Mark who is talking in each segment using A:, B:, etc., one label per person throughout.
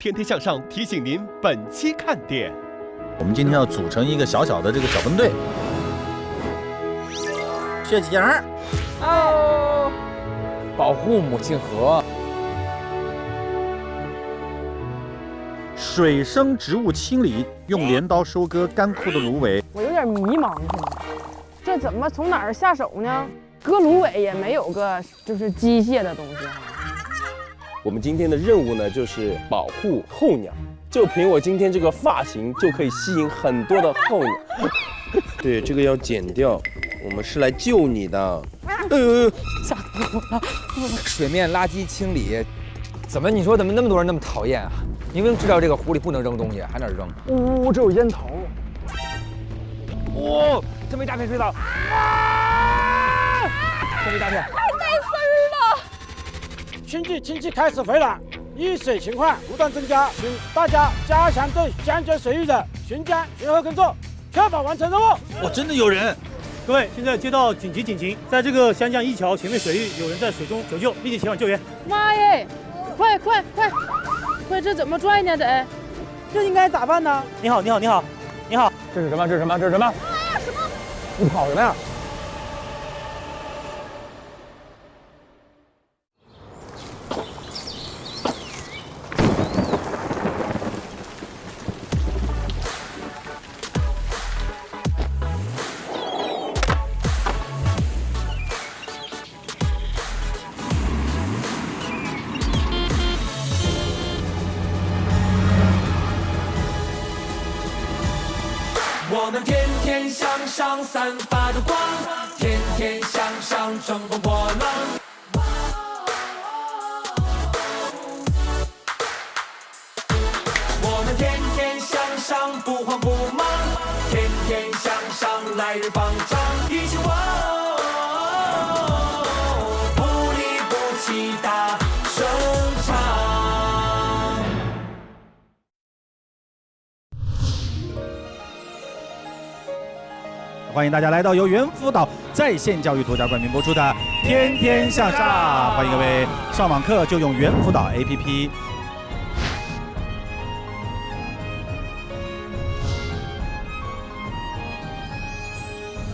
A: 天天向上提醒您本期看点。
B: 我们今天要组成一个小小的这个小分队，血景
C: 哦，保护母亲河。
B: 水生植物清理，用镰刀收割干枯的芦苇。
D: 我有点迷茫，这怎么从哪儿下手呢？割芦苇也没有个就是机械的东西哈。
E: 我们今天的任务呢，就是保护候鸟。就凭我今天这个发型，就可以吸引很多的候鸟。对，这个要剪掉，我们是来救你的。
C: 吓死我了！水面垃圾清理，怎么那么多人那么讨厌啊？明明知道这个湖里不能扔东西，还哪扔？
D: 这有烟头。
C: 哦，这么一大片水藻，这么一大片，
D: 太带丝儿了。
F: 天气开始回暖，雨水情况不断增加，请大家加强对江浙水域的巡监巡河工作，确保完成任务。
B: 哇，真的有人！
G: 各位，现在接到紧急警情，在这个湘江一桥前面水域有人在水中求救，立即前往救援。
D: 妈耶！快，这怎么拽呢？这应该咋办呢？
G: 你好。
C: 这是什么？什么？你跑什么呀？
H: 我们天天向上散发的光，天天向上乘风破浪。我们天天向上不慌不忙，天天向上来日方长。一起不离不弃大声唱。
B: 欢迎大家来到由猿辅导在线教育图家冠名播出的《天天向上》，欢迎各位上网课就用猿辅导 APP。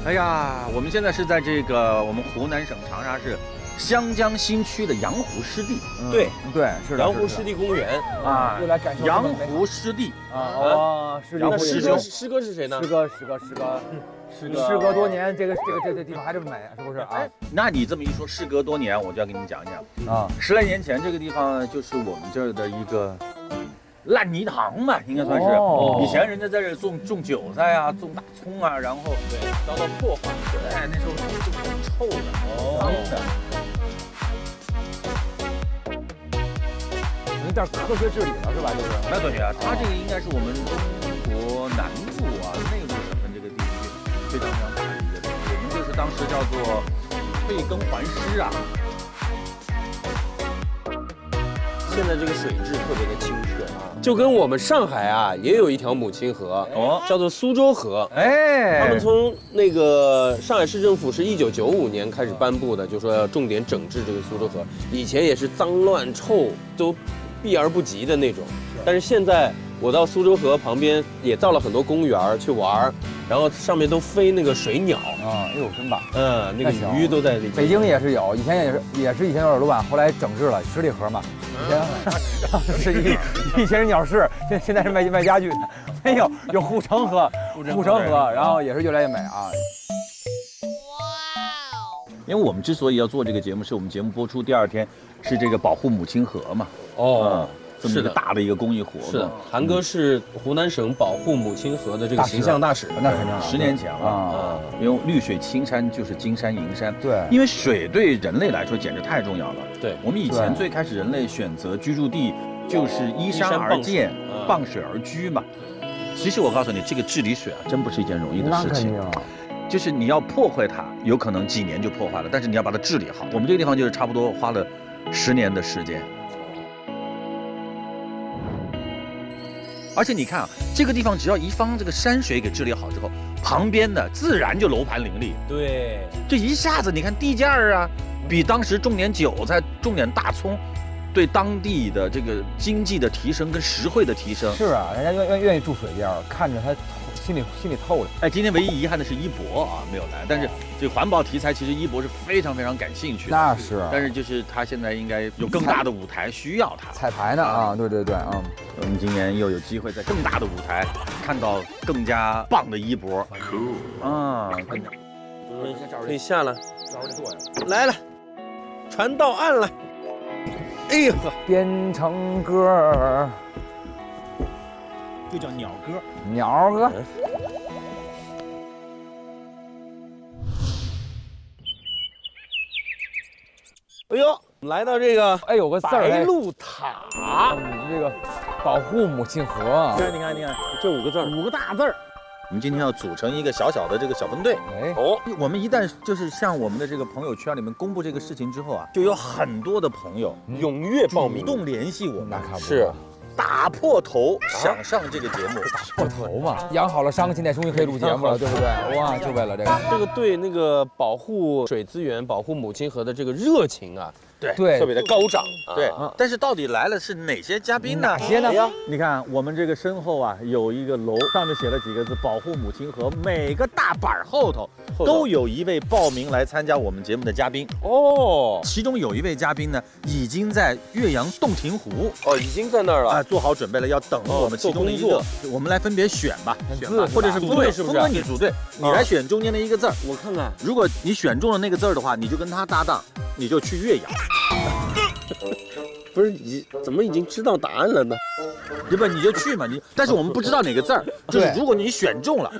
B: 哎呀，我们现在是在这个我们湖南省长沙市湘江新区的洋湖湿地。
E: 对，
C: 是的。
E: 洋湖湿地公园
B: 啊，
C: 又来感受
B: 洋湖湿地
C: 啊。
E: 那师哥是谁呢？
C: 时隔多年，这地方还这么美，是不是啊？
B: 那你这么一说，事隔多年，我就要跟你讲一讲啊。10来年前，这个地方就是我们这儿的一个烂泥塘吧，应该算是。以前人家在这种韭菜啊，种大葱啊，然后
E: 对遭到破坏，
B: 对，那时候就很臭的，脏的。
C: 有点科学治理了，是吧？就是
B: 那对呀，它这个应该是我们中国南部啊内陆省份这个地区非常大的一个地区，我们就是当时叫做退耕还施啊。
E: 现在这个水质特别的清澈啊，就跟我们上海啊也有一条母亲河，叫做苏州河。他们从那个上海市政府是1995年开始颁布的，就说要重点整治这个苏州河。以前也是脏乱臭都避而不及的那种，但是现在我到苏州河旁边也造了很多公园去玩，然后上面都飞那个水鸟
C: 啊，哎呦真棒！
E: 那个鱼都在里面。
C: 北京也是有，以前也是以前有点乱，后来整治了十里河嘛。以前是鸟市，现在是卖家具的。没有护城河，然后也是越来越美啊。
B: 因为我们之所以要做这个节目，是我们节目播出第2天是这个保护母亲河嘛。这么一个大的一个公益活动。
E: 是的，韩哥是湖南省保护母亲河的这个形象大使，
C: 那肯定
B: 10年前了啊。因为绿水青山就是金山银山。
C: 对，
B: 因为水对人类来说简直太重要了。
E: 对，
B: 我们以前最开始人类选择居住地就是依山而建，傍水而居嘛。其实我告诉你，这个治理水啊，真不是一件容易的事情。就是你要破坏它，有可能几年就破坏了，但是你要把它治理好。我们这个地方就是差不多花了10年的时间。而且你看啊，这个地方只要一方这个山水给治理好之后，旁边的自然就楼盘林立。
E: 对，
B: 这一下子你看地价啊，比当时种点韭菜、种点大葱，对当地的这个经济的提升跟实惠的提升。
C: 是啊，人家愿意住水边，看着他心里透了。
B: 哎，今天唯一遗憾的是一博啊没有来，但是这个环保题材其实一博是非常非常感兴趣的。
C: 那是，
B: 但是就是他现在应该有更大的舞台需要他
C: 彩排呢啊，对啊。
B: 我们今年又有机会在更大的舞台看到更加棒的一博。啊，
E: 可以下了，来了，船到岸了。哎呦呵，
C: 编成歌，
A: 就叫鸟歌。
C: 鸟歌。
E: 哎呦，来到这个
C: 有个字儿，
E: 白鹿塔，
C: 这个保护母亲河。
B: 你看，
E: 这5个字
B: 5个大字儿。我们今天要组成一个小小的这个小分队。我们一旦就是向我们的这个朋友圈里面公布这个事情之后啊，就有很多的朋友
E: 踊跃报名，
B: 主动联系我们。
C: 那可不
E: 是。
B: 打破头想上这个节目，
C: 打破头嘛，养好了伤，现在终于可以录节目了，对不对？哇，就为了这个。
E: 这个对那个保护水资源、保护母亲河的这个热情啊，
C: 对，
E: 特别的高涨。
B: 对，但是到底来了是哪些嘉宾呢？
C: 哪些呢？
B: 你看我们这个身后啊，有一个楼，上面写了几个字：保护母亲河。每个大板后头都有一位报名来参加我们节目的嘉宾。其中有一位嘉宾呢，已经在岳阳洞庭湖
E: 已经在那儿了。
B: 做好准备了，要等我们其中的一个，我们来分别选吧，或者是组队，是不是？你组队，你来选中间的一个字儿，
E: 我看看。
B: 如果你选中了那个字儿的话，你就跟他搭档，你就去岳阳。
E: 不是你怎么已经知道答案了呢？
B: 对吧？你就去嘛，但是我们不知道哪个字儿，就是如果你选中了，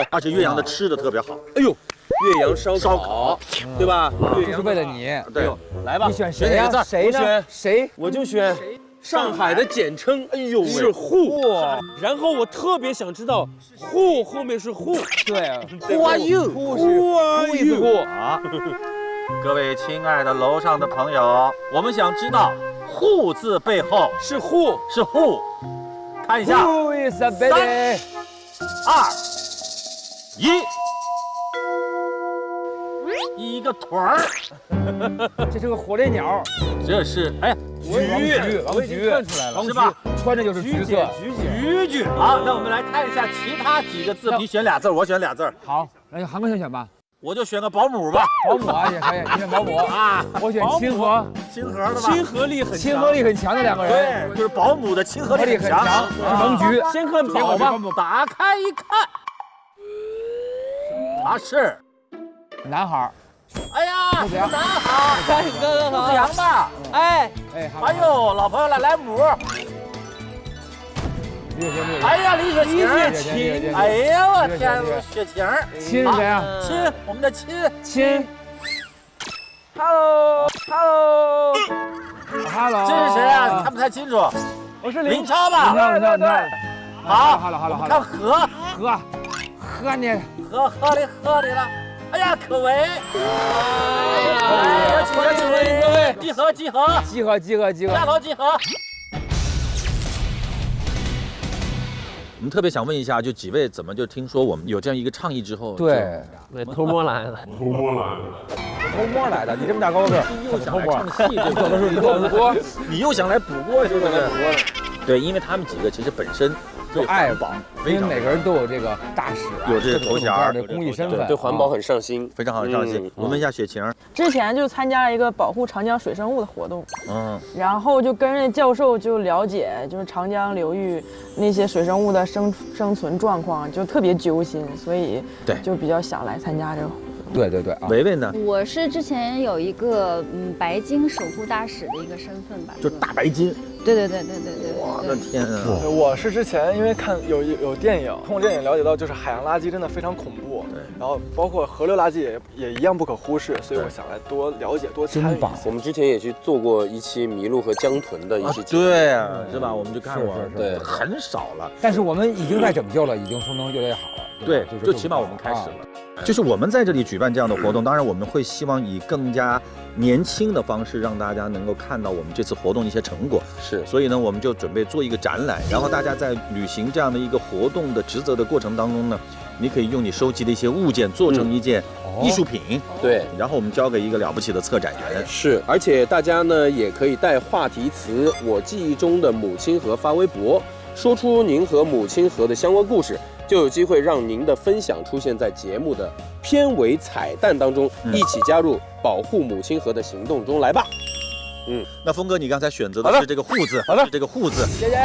B: 而且岳阳的吃的特别好，
E: 哎呦，岳阳烧烤，对吧？
C: 这是为了你。
B: 对，
E: 来吧，
C: 你选谁呀？谁呢？谁？
E: 我就选。上海的简称，是沪，然后我特别想知道沪后面是沪，
C: 对
B: ，Who are you？Who
C: are you？
B: 啊，各位亲爱的楼上的朋友，我们想知道沪字背后
E: 是沪，
B: 看一下
C: ，3、2、
B: 1，一个腿儿，
C: 这是个火烈鸟，
B: 这是
C: 王菊看出来了，是吧？穿着就是橘色，
B: 菊。好，那我们来看一下其他几个字，你选俩字，我选俩字。
C: 好，那韩哥先选吧，
B: 我就选个保姆吧。
C: 保姆啊也可以，你选保姆啊，我选亲和
B: 的吧，
E: 亲和力
C: 很强的2个人，
B: 对，就是保姆的亲和力很强，
C: 是王菊。
E: 先看宝吧，
B: 打开一看，他是
C: 男孩。
B: 哎呀，
C: 子阳，
B: 男孩，哥好，子阳吧？哎呦，老朋友来母。哎呀，李雪琴，哎呀，我天，雪晴，
C: 亲是谁啊？
B: 亲，我们的
C: 亲。Hello，
B: 这是谁啊？看不太清楚。
C: 我是
B: 林超吧？
C: 对。好，
B: 看河
C: 你，
B: 河里了。哎呀，可为！集合！下头集合！我们特别想问一下，就几位怎么就听说我们有这样一个倡议之后，
C: 对，
E: 偷摸来的，
C: 你这么大高个，
B: 又想来唱戏，走的时候你补锅，你又想来补锅，是不是？对，因为他们几个其实本身
C: 就爱环保，因为每个人都有这个大使，
B: 有这个头衔
C: 的公益身份，
E: 对环保很上心，
B: 非常好上心。我问一下雪晴，
D: 之前就参加了一个保护长江水生物的活动，然后就跟着教授就了解，就是长江流域那些水生物的生存状况，就特别揪心，所以就比较想来参加这个活动。
C: 对，
B: 维维呢？
I: 我是之前有一个白鲸守护大使的一个身份吧，
B: 就大白鲸。
I: 对。
B: 我的天啊！
J: 我是之前因为看有电影，通过电影了解到，就是海洋垃圾真的非常恐怖，然后包括河流垃圾也一样不可忽视，所以我想来多了解、多参与。
E: 我们之前也去做过一期麋鹿和江豚的一期节目，
B: 对啊，是吧？我们就看过，
C: 对，
B: 很少了。
C: 但是我们已经在拯救了，已经说能越来越好了。
B: 对，就起码我们开始了。就是我们在这里举办这样的活动，当然我们会希望以更加年轻的方式让大家能够看到我们这次活动的一些成果。所以呢，我们就准备做一个展览，然后大家在履行这样的一个活动的职责的过程当中呢，你可以用你收集的一些物件做成一件艺术品。
E: 对，
B: 然后我们交给一个了不起的策展人。
E: 是，而且大家呢也可以带话题词“我记忆中的母亲河”发微博，说出您和母亲河的相关故事，就有机会让您的分享出现在节目的片尾彩蛋当中，一起加入保护母亲河的行动中来吧。
B: 那峰哥，你刚才选择的是这个户字，
C: 好的，
B: 这个户字。
C: 谢谢，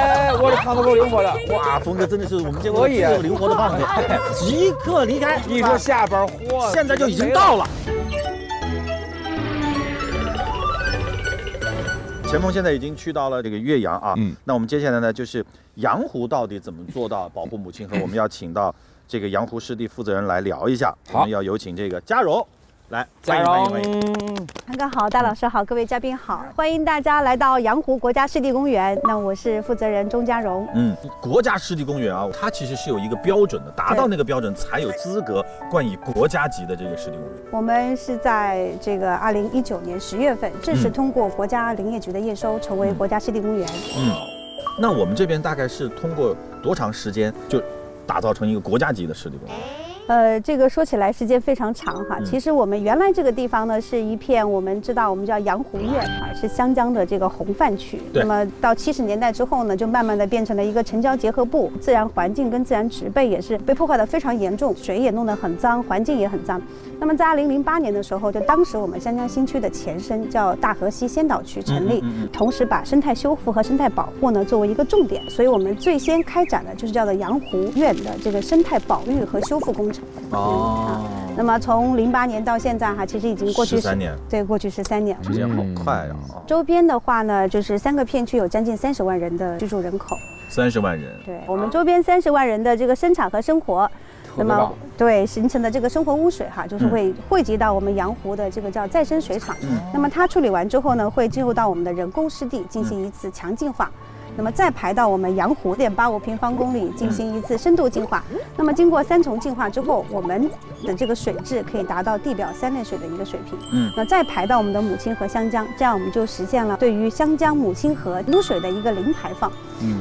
C: 我的胖子够灵活的。
B: 哇，峰哥真的是我们见过最灵活的胖子。即刻离开，
C: 一说下班嚯，
B: 现在就已经到了。钱枫现在已经去到了这个岳阳啊，那我们接下来呢，就是阳湖到底怎么做到保护母亲河？我们要请到这个阳湖湿地负责人来聊一下。我们要有请这个嘉荣来，欢迎。
K: 刚刚好，大老师好，各位嘉宾好，欢迎大家来到阳湖国家湿地公园。那我是负责人钟嘉荣。
B: 国家湿地公园啊，它其实是有一个标准的，达到那个标准才有资格冠以国家级的这个湿地公园。
K: 我们是在这个2019年10月份正式通过国家林业局的验收，成为国家湿地公园。
B: 那我们这边大概是通过多长时间就打造成一个国家级的湿地公园？
K: 这个说起来时间非常长哈。其实我们原来这个地方呢是一片我们知道我们叫阳湖苑啊，是湘江的这个红泛区。那么到70年代之后呢，就慢慢的变成了一个城郊结合部，自然环境跟自然植被也是被破坏的非常严重，水也弄得很脏，环境也很脏。那么在2008年的时候，就当时我们湘江新区的前身叫大河西先导区成立，同时把生态修复和生态保护呢作为一个重点，所以我们最先开展的就是叫做阳湖苑的这个生态保育和修复工程。那么从08年到现在哈，其实已经过去13年，对，过去13年了，
B: 时间好快啊！
K: 周边的话呢，就是3个片区有将近30万人的居住人口
B: ，30万人，
K: 对我们周边30万人的这个生产和生活，那么对形成的这个生活污水哈，就是会汇集到我们阳湖的这个叫再生水厂，那么它处理完之后呢，会进入到我们的人工湿地进行一次强净化。那么再排到我们阳湖4.85平方公里进行一次深度净化。那么经过3重净化之后，我们的这个水质可以达到地表3类水的一个水平。那再排到我们的母亲河湘江，这样我们就实现了对于湘江母亲河污水的一个零排放。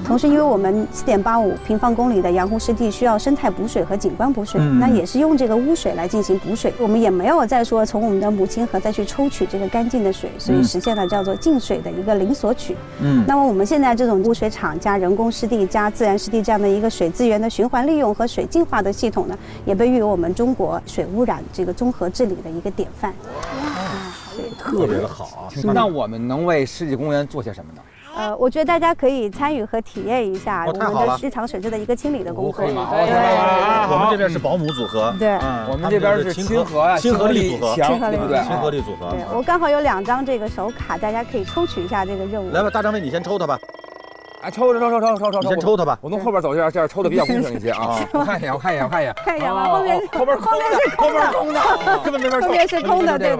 K: 同时，因为我们4.85平方公里的阳湖湿地需要生态补水和景观补水，那也是用这个污水来进行补水。我们也没有再说从我们的母亲河再去抽取这个干净的水，所以实现了叫做净水的一个零索取。那么我们现在这种污水厂加人工湿地加自然湿地这样的一个水资源的循环利用和水净化的系统呢，也被誉为我们中国水污染这个综合治理的一个典范。
B: 特别的好啊！
C: 那我们能为湿地公园做些什么呢？
K: 我觉得大家可以参与和体验一下我们的日常水质的一个清理的工作。
B: 我们这边是保姆组合，
K: 对，
C: 我们这边是亲和啊，
B: 亲和力组合，
C: 对不对？
B: 亲和力组合。
K: 对，我刚好有2张这个手卡，大家可以抽取一下这个任务。
B: 来吧，大张伟，你先抽它吧。
C: 抽，你
B: 先抽它吧。
C: 我从后边走，这样抽的比较公平一些啊。我看一眼吧，
K: 后面是空的，
C: 根本没法抽。
K: 后面是空的，对。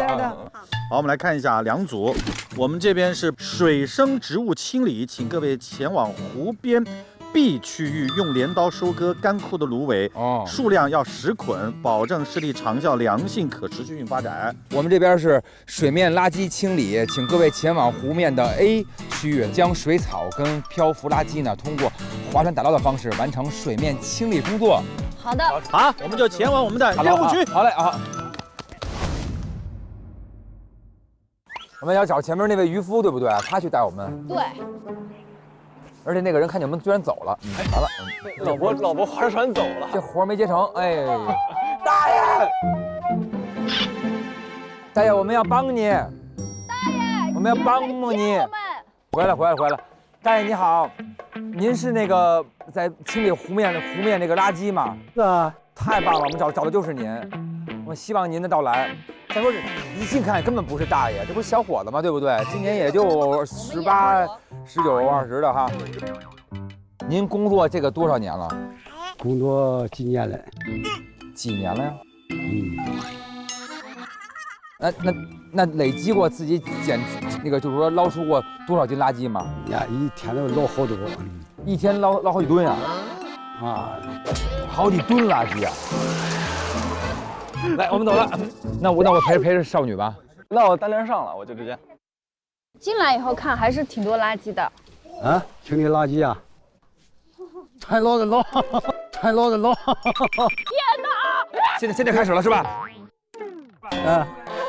B: 好，我们来看一下2组。我们这边是水生植物清理，请各位前往湖边 B 区域用镰刀收割干枯的芦苇，数量要10捆，保证湿地长效良性可持续性发展。
C: 我们这边是水面垃圾清理，请各位前往湖面的 A 区域，将水草跟漂浮垃圾呢，通过划船打捞的方式完成水面清理工作。
I: 好的，
B: 好，我们就前往我们的任务区。
C: 好嘞啊！我们要找前面那位渔夫，对不对？他去带我们。
I: 对。
C: 而且那个人看见我们居然走了，完了，
J: 老婆划船走了，
C: 这活没结成。哎，大爷，我们要帮你。
I: 大爷，
C: 我们要帮你。回来。大爷你好，您是那个在清理湖面那个垃圾吗？
F: 是啊。
C: 太棒了，我们找的就是您。我希望您的到来。再说一近看根本不是大爷，这不是小伙子吗？对不对？今年也就18、19、20的哈。您工作这个多少年了？
L: 工作几年了？
C: 几年了呀？那累积过自己捡那个，就是说捞出过多少斤垃圾吗？
L: 呀，一天都捞好多。
C: 一天捞好几吨啊！啊，好几吨垃圾啊！来，我们走了。那我陪着少女吧。
J: 那我单连上了，我就直接。
I: 进来以后看还是挺多垃圾的。
L: 啊，清理垃圾啊！太捞的捞，太捞的捞。
I: 天哪！
C: 现在开始了是吧？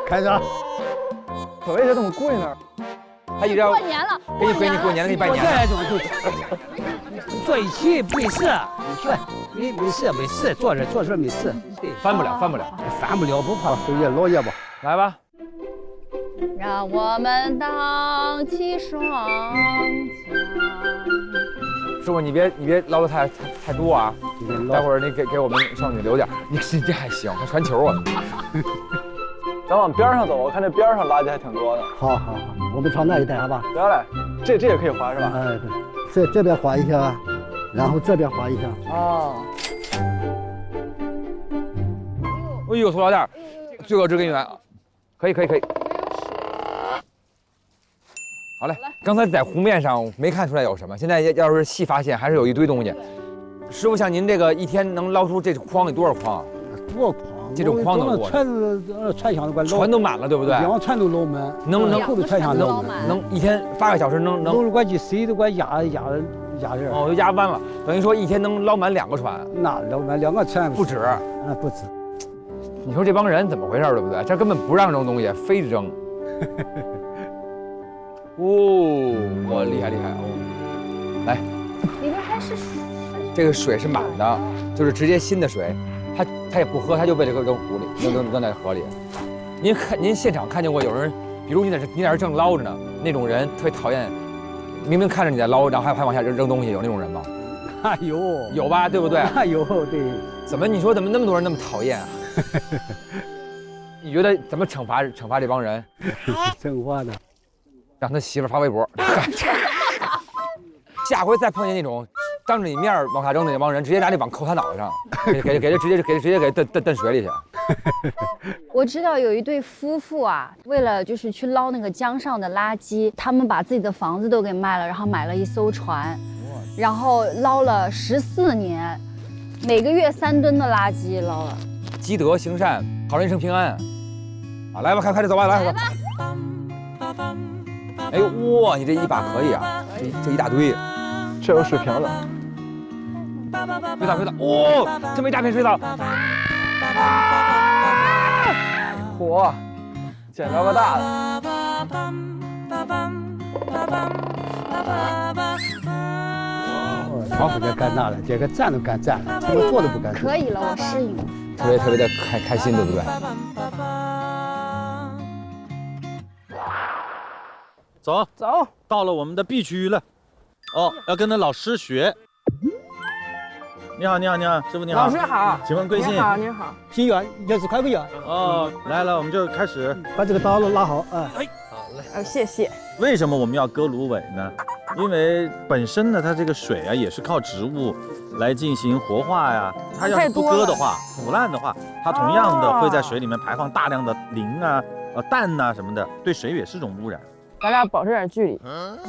L: 开始。
C: 可为啥这么贵呢？他一直要
I: 过年了，
C: 给你过年了，给你拜年了。
L: 坐一起没事，没事，坐着没事。
C: 翻不了，
L: 不怕，就也老爷吧。
C: 来吧。
I: 让我们荡起双桨。
C: 师傅，你别捞的太多啊！待会儿你给我们少女留点。你这还行，还传球啊！
J: 咱往边上走，我看这边上垃圾还挺多的。
L: 好，我们朝那一带，好吧？
J: 来来，这也可以划是吧？
L: 哎，对，这边划一下，然后这边划一下。
C: 哦。哎呦，塑料袋，罪恶之根源，可以。好嘞，刚才在湖面上没看出来有什么，现在要是细发现，还是有一堆东西。师傅，像您这个一天能捞出这筐里多少筐？
L: 多少筐？
C: 这种筐能多？
L: 船箱都
C: 船都满了，对不对
L: ？2船都捞满，
C: 能
L: 后头船箱捞满，
C: 能一天8个小时能。
L: 捞了关机，谁都管压人。
C: 哦，都压弯了，等于说一天能捞满2个船。
L: 那捞满2个船
C: 不止。
L: 不止。
C: 你说这帮人怎么回事，对不对？这根本不让扔东西，非扔。哇，厉害哦！来，
I: 里边还是水。
C: 这个水是满的，就是直接新的水，他也不喝，他就被这个扔湖里，扔在河里。您现场看见过有人，比如你在这正捞着呢，那种人特别讨厌，明明看着你在捞，然后还往下扔东西，有那种人吗？有吧，对不对？
L: 有，对。
C: 你说怎么那么多人那么讨厌啊？你觉得怎么惩罚这帮人？
L: 惩罚的，
C: 让他媳妇发微博。下回再碰见那种当着你面往下扔的那帮人，直接拿那网扣他脑袋上，直接给蹬水里去。
I: 我知道有一对夫妇啊，为了就是去捞那个江上的垃圾，他们把自己的房子都给卖了，然后买了一艘船，然后捞了14年，每个月3吨的垃圾捞了。
C: 积德行善，好人一生平安。啊，来吧，开始走吧，来吧。哎呦，哇，你这一把可以啊，这一大堆，
J: 这有水瓶的。
C: 水藻，哇，这么一大片水藻。
J: 嚯，捡着个大的。
L: 王府就干大了，这个站都干站了，怎么坐都不敢坐。
I: 可以了，我适应了。
C: 特别的开心，对不对？
B: 走，到了我们的 B 区了。哦，要跟着老师学。你好，师傅你好。
D: 老师好。
B: 请问贵姓？
D: 您好。
L: 新源，1块钱。
B: 哦，来了，我们就开始
L: 把这个刀拉好啊。
D: 好嘞，谢谢。
B: 为什么我们要割芦苇呢？因为本身呢，它这个水啊也是靠植物来进行活化呀。它要是不割的话，腐烂的话，它同样的会在水里面排放大量的磷啊、氮呐什么的，对水也是种污染。
D: 咱俩保持点距离，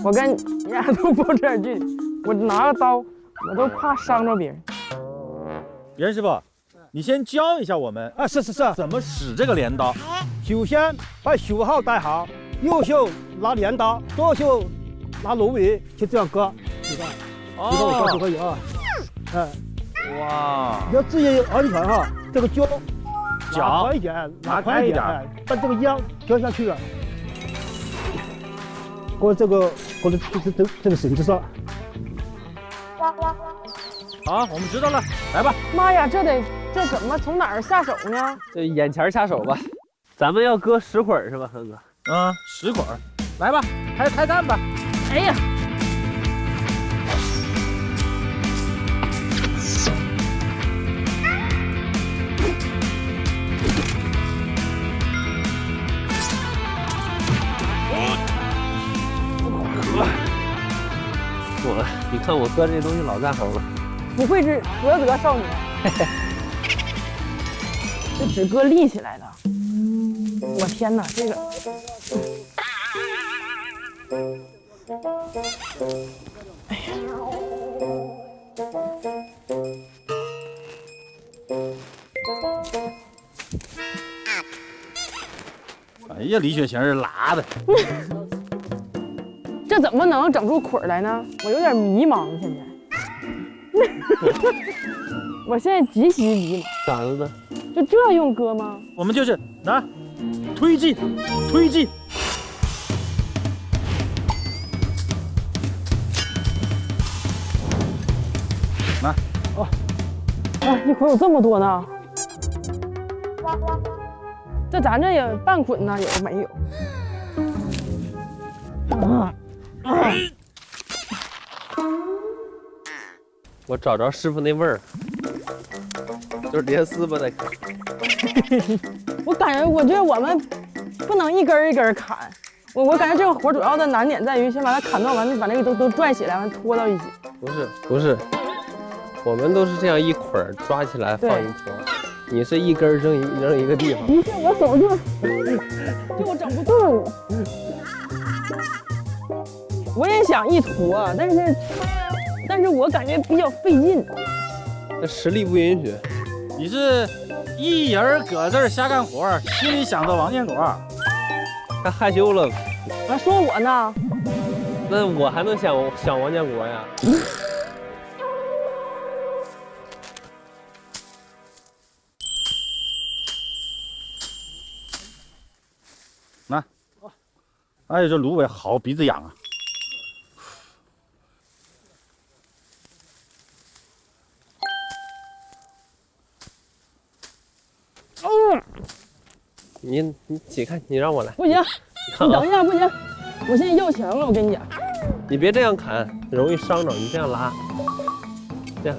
D: 我跟你俩都保持点距离。我拿个刀，我都怕伤着别人。
B: 袁师傅，你先教一下我们
L: 啊，是，
B: 怎么使这个镰刀。
L: 首先把手套戴好，右手拿镰刀，左手拿芦苇，就这样割，你看，你看我割就可以啊。
B: 哇，
L: 要注意安全哈，这个脚
B: 拿
L: 快一点，把这个秧浇下去了。过这个绳子上。
B: 好，我们知道了，来吧。
D: 妈呀，这怎么从哪儿下手呢？
E: 这眼前下手吧。咱们要割10捆是吧，恒哥
B: ？10捆，来吧，开干吧。
D: 哎呀！
E: 你看我割这东西老在行了。
D: 不愧是菏泽少年，这只割立起来的。我天哪，这个！哎呀！
B: 哎呀，李雪琴是拉的。
D: 这怎么能整出捆来呢？我有点迷茫，现在。我现在极其迷茫。
E: 咋了呢？
D: 就这用割吗？
L: 我们就是拿推进，推进。拿
D: 哦，啊，一捆有这么多呢。这咱这也半捆呢，有没有？
E: 我找着师傅那味儿，就是连丝吧那。
D: 我觉得我们不能一根一根砍。我感觉这个活主要的难点在于先把它砍断，完把那个都拽起来，完拖到一起。
E: 不是，我们都是这样一捆儿抓起来放一坨，你是一根扔一个地方。
D: 不是，我手就整不动。我也想一坨，但是我感觉比较费劲。
E: 那实力不允许。
L: 你是一人搁这儿瞎干活，心里想着王建国，
E: 还害羞了。
D: 还说我呢？
E: 那我还能想王建国呀？
L: 来，哎，这芦苇好鼻子痒啊！
E: 你起开，你让我来。
D: 不行，你等一下，不行，我现在要强了，我跟你讲。
E: 你别这样砍，容易伤着。你这样拉，这样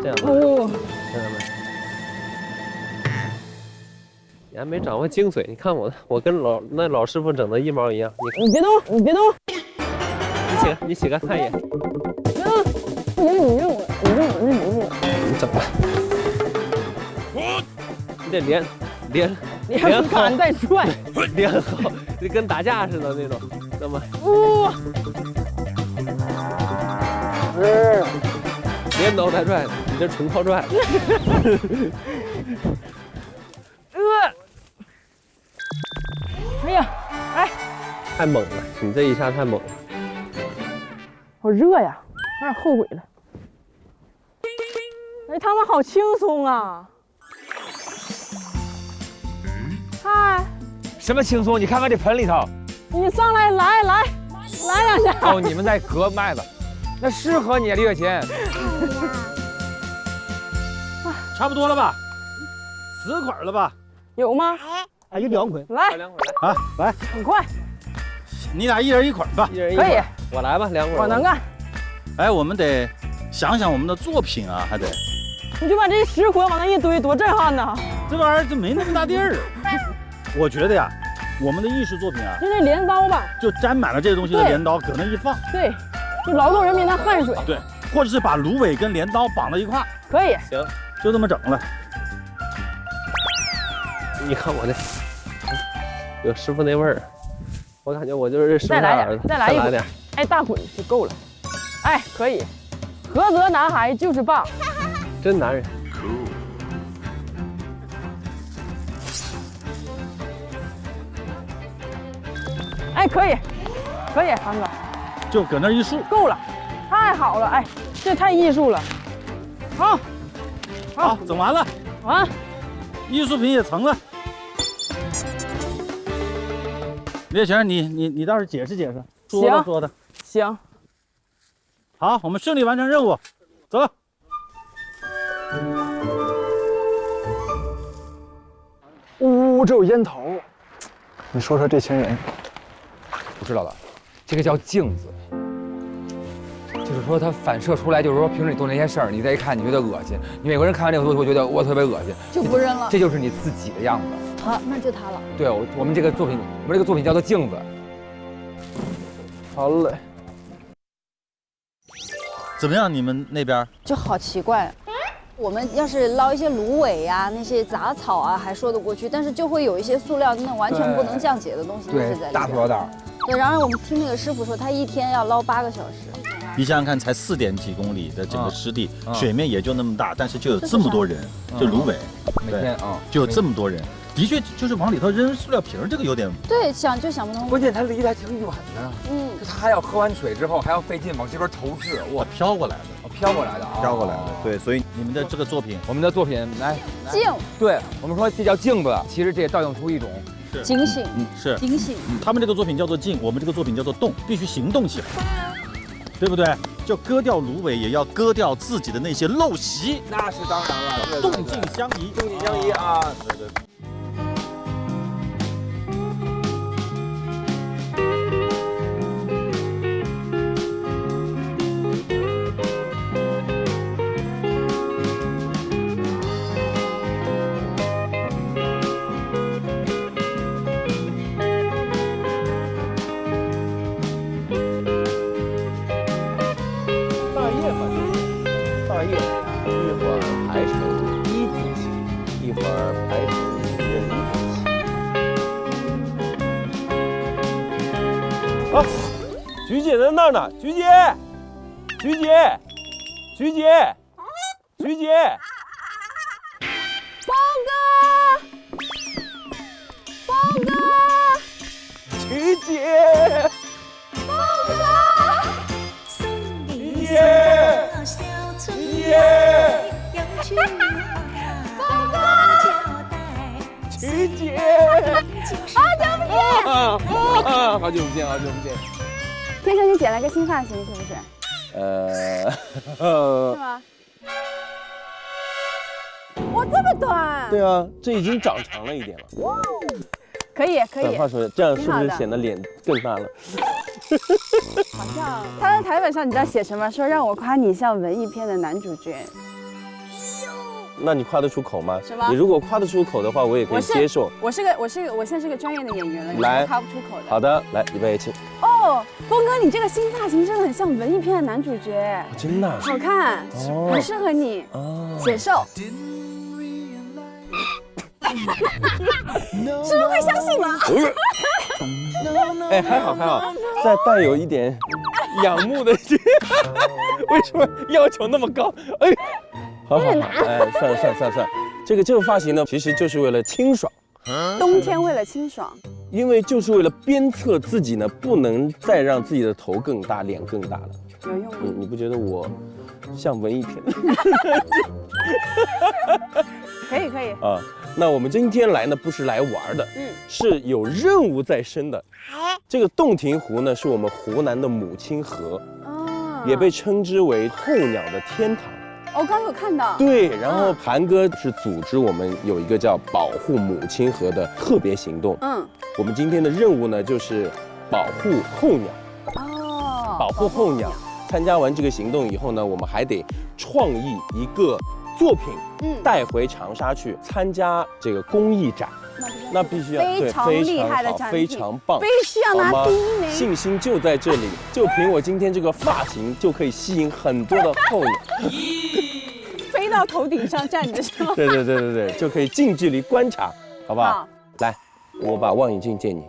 E: 拉，
D: 哦，
E: 看到没？你还没掌握精髓。你看我跟那老师傅整的一毛一样。
D: 你别动，你别动。
E: 你起开看一眼。
D: 别动，不行，你让我
E: 你怎么了？你得连
D: 砍再拽，
E: 连好，就跟打架似的那种，那么，连挠带拽的，你这纯靠拽。
D: 哎呀，哎，
E: 太猛了，你这一下太猛了，
D: 好热呀，有点后悔了。哎，他们好轻松啊！嗨，
C: 什么轻松？你看看这盆里头。
D: 你上来，来两下。
C: 哦，你们在割麦子，那适合你，李雪琴。
L: 差不多了吧？10捆了吧？
D: 有吗？
L: 哎，有2捆。
D: 来，
L: 啊，来，
D: 很快。
L: 你俩一人1捆吧。
E: 一人1捆。可以，我来吧，2捆。
D: 我能干。
L: 哎，我们得想想我们的作品啊，还得。
D: 你就把这10捆往那一堆，多震撼呐！
L: 这玩意儿就没那么大地儿。我觉得呀，我们的艺术作品啊，
D: 就那镰刀吧，
L: 就沾满了这个东西的镰刀，搁那一放。
D: 对，就劳动人民的汗水。
L: 对，或者是把芦苇跟镰刀绑到一块儿。
D: 可以。
E: 行，
L: 就这么整了。
E: 你看我这，有师傅那味儿，我感觉我就是这师傅的儿子。
D: 再来点，哎，大捆就够了。哎，可以。菏泽男孩就是棒，
E: 真男人。
D: 哎，可以，韩哥，
L: 就搁那一竖，
D: 够了，太好了，哎，这太艺术了。
L: 好，整完了，
D: 完，
L: 艺术品也成了。李雪琴，你倒是解释解释，说的。
D: 行。
L: 好，我们顺利完成任务，走了。
J: 这有烟头。你说说这群人。
C: 我知道了，这个叫镜子，就是说它反射出来，就是说平时你做那些事儿，你再一看，你觉得恶心。你每个人看完这个会觉得我特别恶心，
I: 就不认了。
C: 这就是你自己的样子。
I: 好，那就他了。
C: 对，我们这个作品叫做镜子。
J: 好嘞。
B: 怎么样？你们那边
I: 就好奇怪。我们要是捞一些芦苇呀、那些杂草啊，还说得过去，但是就会有一些塑料那完全不能降解的东西一直在里面。
C: 大塑料袋。
I: 对，然后我们听那个师傅说，他一天要捞8个小时。
B: 你想想看，才4点几公里的整个湿地，水面也就那么大，但是就有这么多人，就芦苇，
C: 每天啊，
B: 就有这么多人。的确就是往里头扔塑料瓶儿，这个有点
I: 对，想不通。
C: 关键它离得还挺远的，它还要喝完水之后还要费劲往这边投掷，哇，
B: 飘过来的，
C: 飘过来的啊，
B: 飘过来的。对，所以你们的这个作品，
C: 我们的作品来
I: 静，
C: 对我们说这叫镜子，其实这也倒映出一种
I: 警醒，
B: 是
I: 警醒。
B: 他们这个作品叫做静，我们这个作品叫做动，必须行动起来，对不对？就割掉芦苇，也要割掉自己的那些陋习。
C: 那是当然了，
B: 动静相宜，
C: 动静相宜啊！
B: 对对。
E: 菊姐在那儿呢，菊姐，菊姐，菊姐，菊姐，
K: 峰哥，峰哥，
E: 菊姐，
K: 峰哥，
E: 菊姐，菊姐，
K: 峰哥，
E: 菊姐，
C: 好久不见，好久不见。
K: 天生你剪了个新发型是不是？是吗？哇，这么短！
E: 对啊，这已经长长了一点了。
K: 可以可以。
E: 反话说，这样是不是显得脸更大了？
K: 好像他在台本上你知道写什么？说让我夸你像文艺片的男主角。
E: 那你夸得出口吗？
K: 什么？
E: 你如果夸得出口的话，我也可以接受。
K: 我现在是个专业的演员了，
E: 来，
K: 夸不出口的。
E: 好的，来，预备起。
K: 哦，峰哥，你这个新发型真的很像文艺片的男主角。
E: 真的？
K: 好看，很适合你。显瘦。是不是会相信吗？
E: 哎，还好，再带有一点仰慕的心。为什么要求那么高？哎。好，哎，算了，这个发型呢，其实就是为了清爽。
K: 冬天为了清爽，
E: 因为就是为了鞭策自己呢，不能再让自己的头更大，脸更大了。
K: 有用吗？
E: 你不觉得我像文艺片？
K: 可以
E: 啊。那我们今天来呢，不是来玩的，是有任务在身的。这个洞庭湖呢，是我们湖南的母亲河，也被称之为候鸟的天堂。
K: 我刚有看到。
E: 对，然后韩哥是组织我们有一个叫保护母亲河的特别行动。我们今天的任务呢就是保护候鸟。保护候鸟。参加完这个行动以后呢，我们还得创意一个作品，带回长沙去参加这个公益展。那必须要
K: 非常厉害的展
E: 非常棒，
K: 必须要拿第一名。
E: 信心就在这里，就凭我今天这个发型，就可以吸引很多的候鸟。
K: 飞到头顶上站着是吗？
E: 对，就可以近距离观察，好不好？来，我把望远镜借你。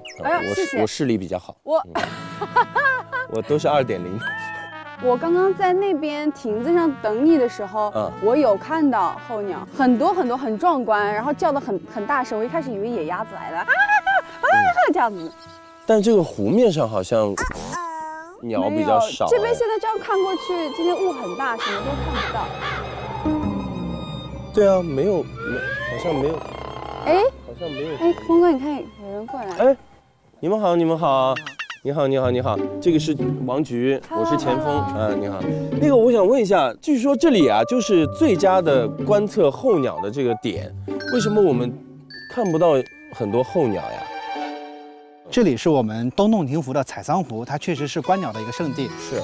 K: 谢谢。
E: 我视力比较好。我都是2.0。
K: 我刚刚在那边亭子上等你的时候，我有看到候鸟，很多很壮观，然后叫得很大声。我一开始以为野鸭子来了，这样子。
E: 但这个湖面上好像鸟比较少。
K: 这边现在这样看过去，今天雾很大，什么都看不到。
E: 对啊，没有，好像没有。
K: 哎，
E: 好像没有。
K: 哎，峰哥，你看有人过来。
E: 哎，你们好。你好，这个是王菊，我是钱枫。你好。那个我想问一下，据说这里啊就是最佳的观测候鸟的这个点，为什么我们看不到很多候鸟呀？
M: 这里是我们东洞庭湖的采桑湖，它确实是观鸟的一个圣地。
E: 是。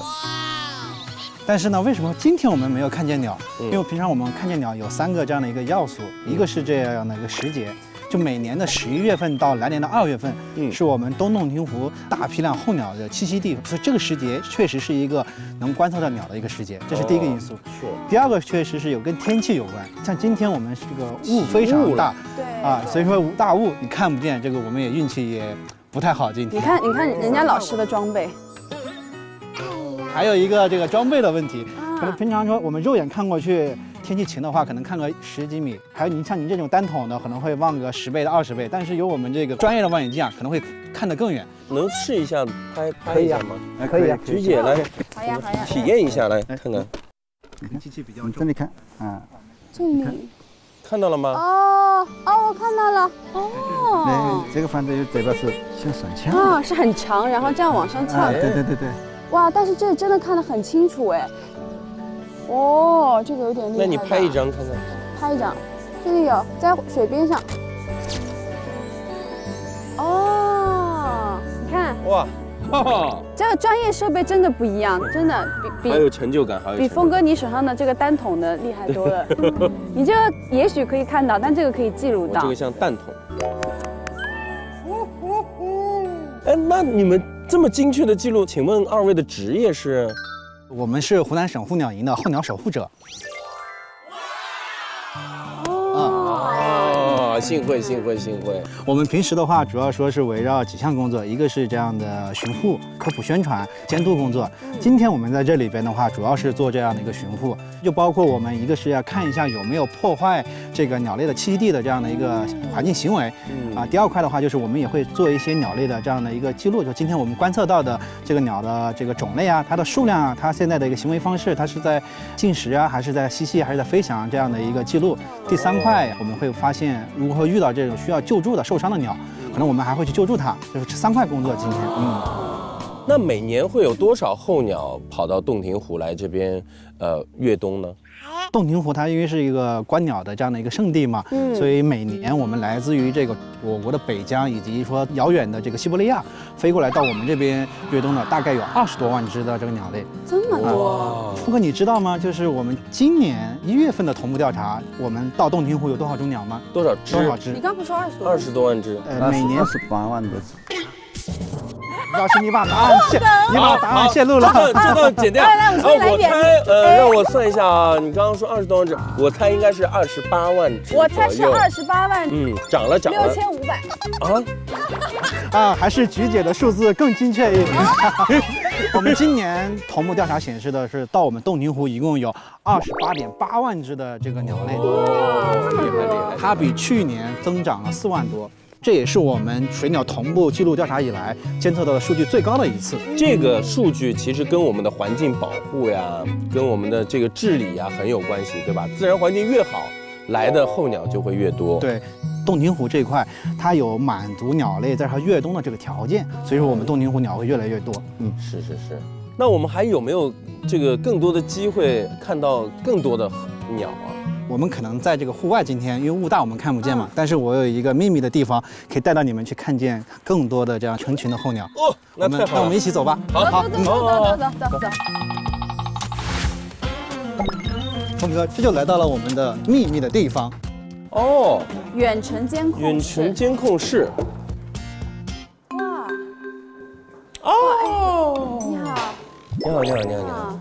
M: 但是呢，为什么今天我们没有看见鸟？因为平常我们看见鸟有3个这样的一个要素，一个是这样的一个时节。就每年的11月份到来年的2月份，是我们东洞庭湖大批量候鸟的栖息地，所以这个时节确实是一个能观测到鸟的一个时节，这是第一个因素。
E: 是。
M: 第二个确实是有跟天气有关，像今天我们这个雾非常大，
K: 对
M: 啊，所以说大雾你看不见，这个我们也运气也不太好。今天
K: 你看人家老师的装备，
M: 还有一个这个装备的问题。可能平常说我们肉眼看过去，天气晴的话，可能看个10几米，还有您像您这种单筒的，可能会望个10倍到20倍，但是有我们这个专业的望远镜啊，可能会看得更远。
E: 能试一下拍一下吗？
M: 可以啊，
E: 菊姐来，
I: 好呀好呀，
E: 体验一下，来看看。
M: 你看机器比较重，这里看啊，
K: 这里
E: 看到了吗？
K: 哦，我看到了。哦，
M: 这个反正嘴巴是像手枪
K: 啊，是很长，然后这样往上翘。
M: 对。
K: 哇，但是这真的看得很清楚哎。哦，这个有点厉害。
E: 那你拍一张看看。
K: 拍一张，这里有在水边上。哦，你看。
E: 哇。
K: 这个专业设备真的不一样，真的比
E: 好有成就感，
K: 比峰哥你手上的这个单筒的厉害多了。你这个也许可以看到，但这个可以记录到。
E: 这个像弹筒。哎，那你们这么精确的记录，请问2位的职业是？
M: 我们是湖南省护鸟营的候鸟守护者。
E: 幸会。
M: 我们平时的话，主要说是围绕几项工作，一个是这样的巡护、科普宣传、监督工作。今天我们在这里边的话，主要是做这样的一个巡护，就包括我们一个是要看一下有没有破坏这个鸟类的栖息地的这样的一个环境行为。第二块的话，就是我们也会做一些鸟类的这样的一个记录，就今天我们观测到的这个鸟的这个种类啊，它的数量啊，它现在的一个行为方式，它是在进食啊，还是在嬉戏，还是在飞翔这样的一个记录。第三块，我们会发现如果遇到这种需要救助的受伤的鸟，可能我们还会去救助它，就是这3块工作今天。
E: 那每年会有多少候鸟跑到洞庭湖来这边越冬呢？
M: 洞庭湖它因为是一个观鸟的这样的一个圣地嘛，所以每年我们来自于这个我国的北疆以及说遥远的这个西伯利亚飞过来到我们这边越冬的，大概有20多万只的这个鸟类。
K: 这么多！
M: 峰哥，你知道吗？就是我们今年1月份的同步调查，我们到洞庭湖有多少种鸟吗？
E: 多少只？
K: 你刚不说20
E: 多万只？
M: 每年
L: 28万多只。
M: 老师，你把答案泄露了，
E: 这段剪掉。
K: 来，
E: 我猜，让我算一下啊，你刚刚说20多万只，我猜应该是28万只。
K: 我猜是28万。
E: 涨了。
M: 6500。还是菊姐的数字更精确一点。我们今年同步调查显示的是，到我们洞庭湖一共有28.8万只的这个鸟类。
E: 厉害！
M: 它比去年增长了4万多。这也是我们水鸟同步记录调查以来监测到的数据最高的一次。
E: 这个数据其实跟我们的环境保护呀，跟我们的这个治理呀很有关系，对吧？自然环境越好，来的候鸟就会越多。
M: 对，洞庭湖这一块，它有满足鸟类在它越冬的这个条件，所以说我们洞庭湖鸟会越来越多。
E: 是。那我们还有没有这个更多的机会看到更多的鸟啊？
M: 我们可能在这个户外，今天因为雾大我们看不见嘛，但是我有一个秘密的地方，可以带到你们去看见更多的这样成群的候鸟。
E: 那太好了，
M: 那我们一起走吧。
K: 好，走。
M: 峰哥，这就来到了我们的秘密的地方。
K: 远程监
E: 控室。你好。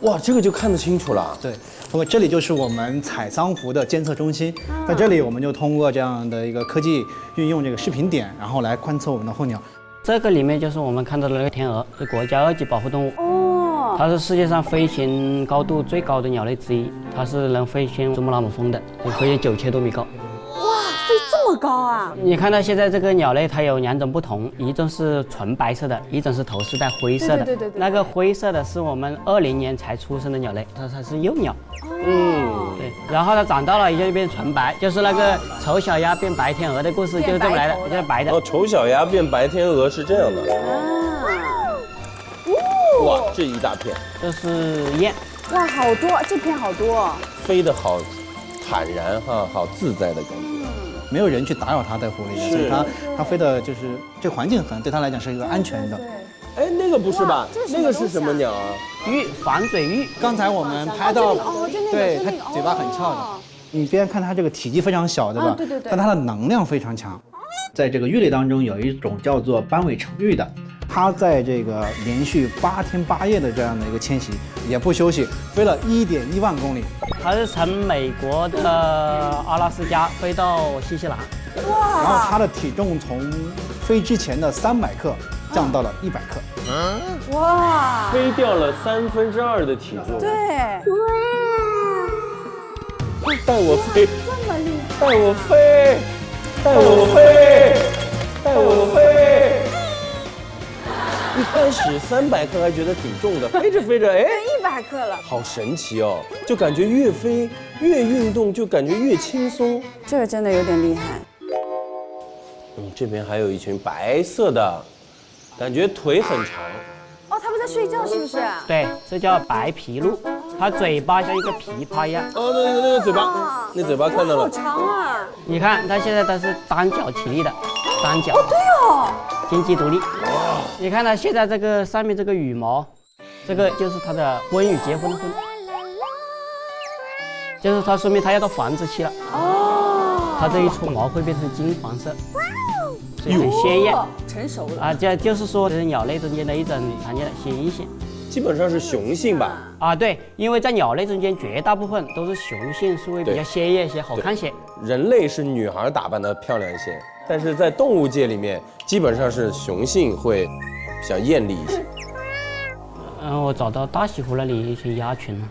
E: 哇，这个就看得清楚了。
M: 对，峰哥，这里就是我们采桑湖的监测中心，在这里我们就通过这样的一个科技运用这个视频点，然后来观测我们的候鸟。
N: 这个里面就是我们看到的那个天鹅，是国家2级保护动物。它是世界上飞行高度最高的鸟类之一，它是能飞行珠穆朗玛峰的，就飞9000多米高。
K: 飞这么高啊！
N: 你看到现在这个鸟类，它有2种不同，一种是纯白色的，一种是头是带灰色的。
K: 对。
N: 那个灰色的是我们20年才出生的鸟类，它是幼鸟。对。然后它长大了也就变纯白，就是那个丑小鸭变白天鹅的故事，就是这么来的，就是白的。
E: 丑小鸭变白天鹅是这样的。哇，这一大片。
N: 这是雁。
K: 哇，好多，这片好多。
E: 飞得好坦然哈，好自在的感觉。
M: 没有人去打扰它在湖里，所以它飞的就是这个环境对它来讲是一个安全的。
E: 哎，那个不是吧？那个是什么鸟啊？
N: 反嘴鹬。
M: 刚才我们拍到，对，它嘴巴很翘的。你别看它这个体积非常小，对吧？
K: 对。
M: 但它的能量非常强。在这个鹬类当中，有一种叫做斑尾橙鹬的，它在这个连续8天8夜的这样的一个迁徙，也不休息，飞了1.1万公里。
N: 它是从美国的阿拉斯加飞到新西兰。
K: 哇！
M: 然后它的体重从飞之前的300克，降到了100克。
O: 哇，
E: 飞掉了2/3的体重。
O: 对，
E: 带我飞，
O: 这么厉害，
E: 带我飞，带我飞，带我飞。一开始300克还觉得挺重的，飞着飞着，哎
O: 100克了，
E: 好神奇哦！就感觉越飞越运动，就感觉越轻松。
O: 这个真的有点厉害。
E: 这边还有一群白色的，感觉腿很长。
O: 哦，他们在睡觉是不是？
N: 对，这叫白皮鹿，它嘴巴像一个琵琶一样。
E: 哦，那个嘴巴，那嘴巴看到了。
O: 好长啊！
N: 你看，它现在它是单脚起立的，单脚。
O: 哦，对哦。
N: 经济独立。你看它现在这个上面这个羽毛，这个就是它的婚与结婚的婚，就是它说明它要到繁殖期了。哦。它这一撮毛会变成金黄色。所以很鲜艳，
O: 成熟了
N: 啊！这就是说，这是鸟类中间的一种常见的显阴性，
E: 基本上是雄性吧？
N: 啊，对，因为在鸟类中间，绝大部分都是雄性，是会比较鲜艳些、好看些。
E: 人类是女孩打扮的漂亮一些，但是在动物界里面，基本上是雄性会比较艳丽一些。
N: 我找到大西湖那里一群鸭群了。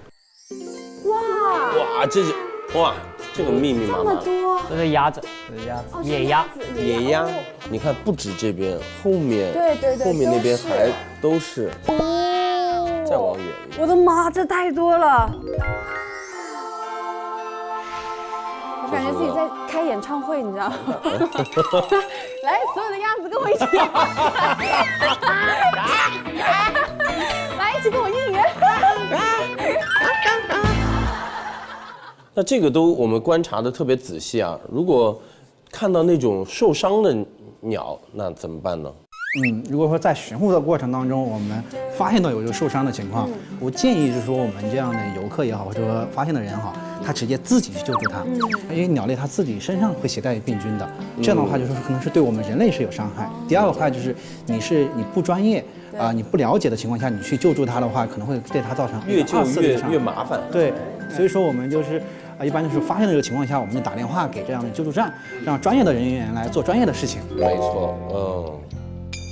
E: 哇，这个密密麻麻。
N: 这是鸭子，野鸭，
E: 野鸭。你看，不止这边，后面，
O: 对，
E: 后面那边还都是。再往远一点。
O: 我的妈，这太多了！我感觉自己在开演唱会，你知道吗？来，所有的鸭子跟我一起，来，一起跟我应援。
E: 那这个都我们观察的特别仔细啊。如果看到那种受伤的鸟，那怎么办呢？
M: 如果说在寻护的过程当中，我们发现到有这个受伤的情况，我建议就是说我们这样的游客也好，或者说发现的人也好，他直接自己去救助它，因为鸟类它自己身上会携带病菌的，这样的话就是可能是对我们人类是有伤害。第二个话就是你不专业你不了解的情况下，你去救助它的话，可能会对它造成
E: 越救越麻烦。
M: 对，所以说我们就是一般就是发现这个情况下，我们就打电话给这样的救助站，让专业的人员来做专业的事情。
E: 没错，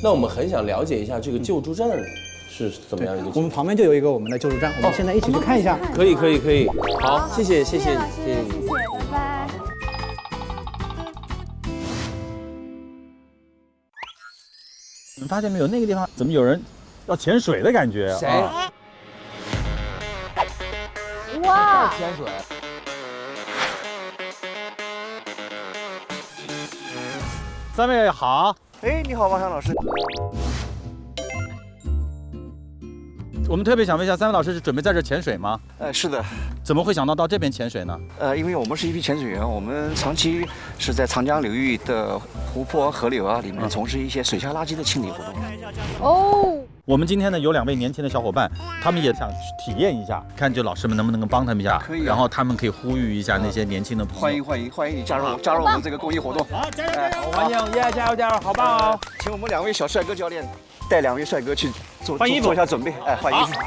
E: 那我们很想了解一下这个救助站是怎么样一个情况。
M: 我们旁边就有一个我们的救助站，我们现在一起去看一下。
E: 可以。好，谢谢你。
O: 谢谢，拜拜。
B: 你们发现没有，那个地方怎么有人要潜水的感觉？
C: 谁？
O: 哇！
C: 潜水。
B: 三位好。
P: 哎，你好，王翔老师。
B: 我们特别想问一下，三位老师是准备在这潜水吗？
P: 是的。
B: 怎么会想到这边潜水呢？
P: 因为我们是一批潜水员，我们长期是在长江流域的湖泊、河流里面从事一些水下垃圾的清理活动。
O: 哦。
B: 我们今天呢有2位年轻的小伙伴，他们也想体验一下，看就老师们能不能帮他们一下。
P: 可以。
B: 然后他们可以呼吁一下那些年轻的朋友。
P: 欢迎你加入我们这个公益活动。
C: 好，加油！欢迎，加油，好棒哦！
P: 请我们2位小帅哥教练带2位帅哥去
C: 换衣服，
P: 做一下准备。换衣服。好，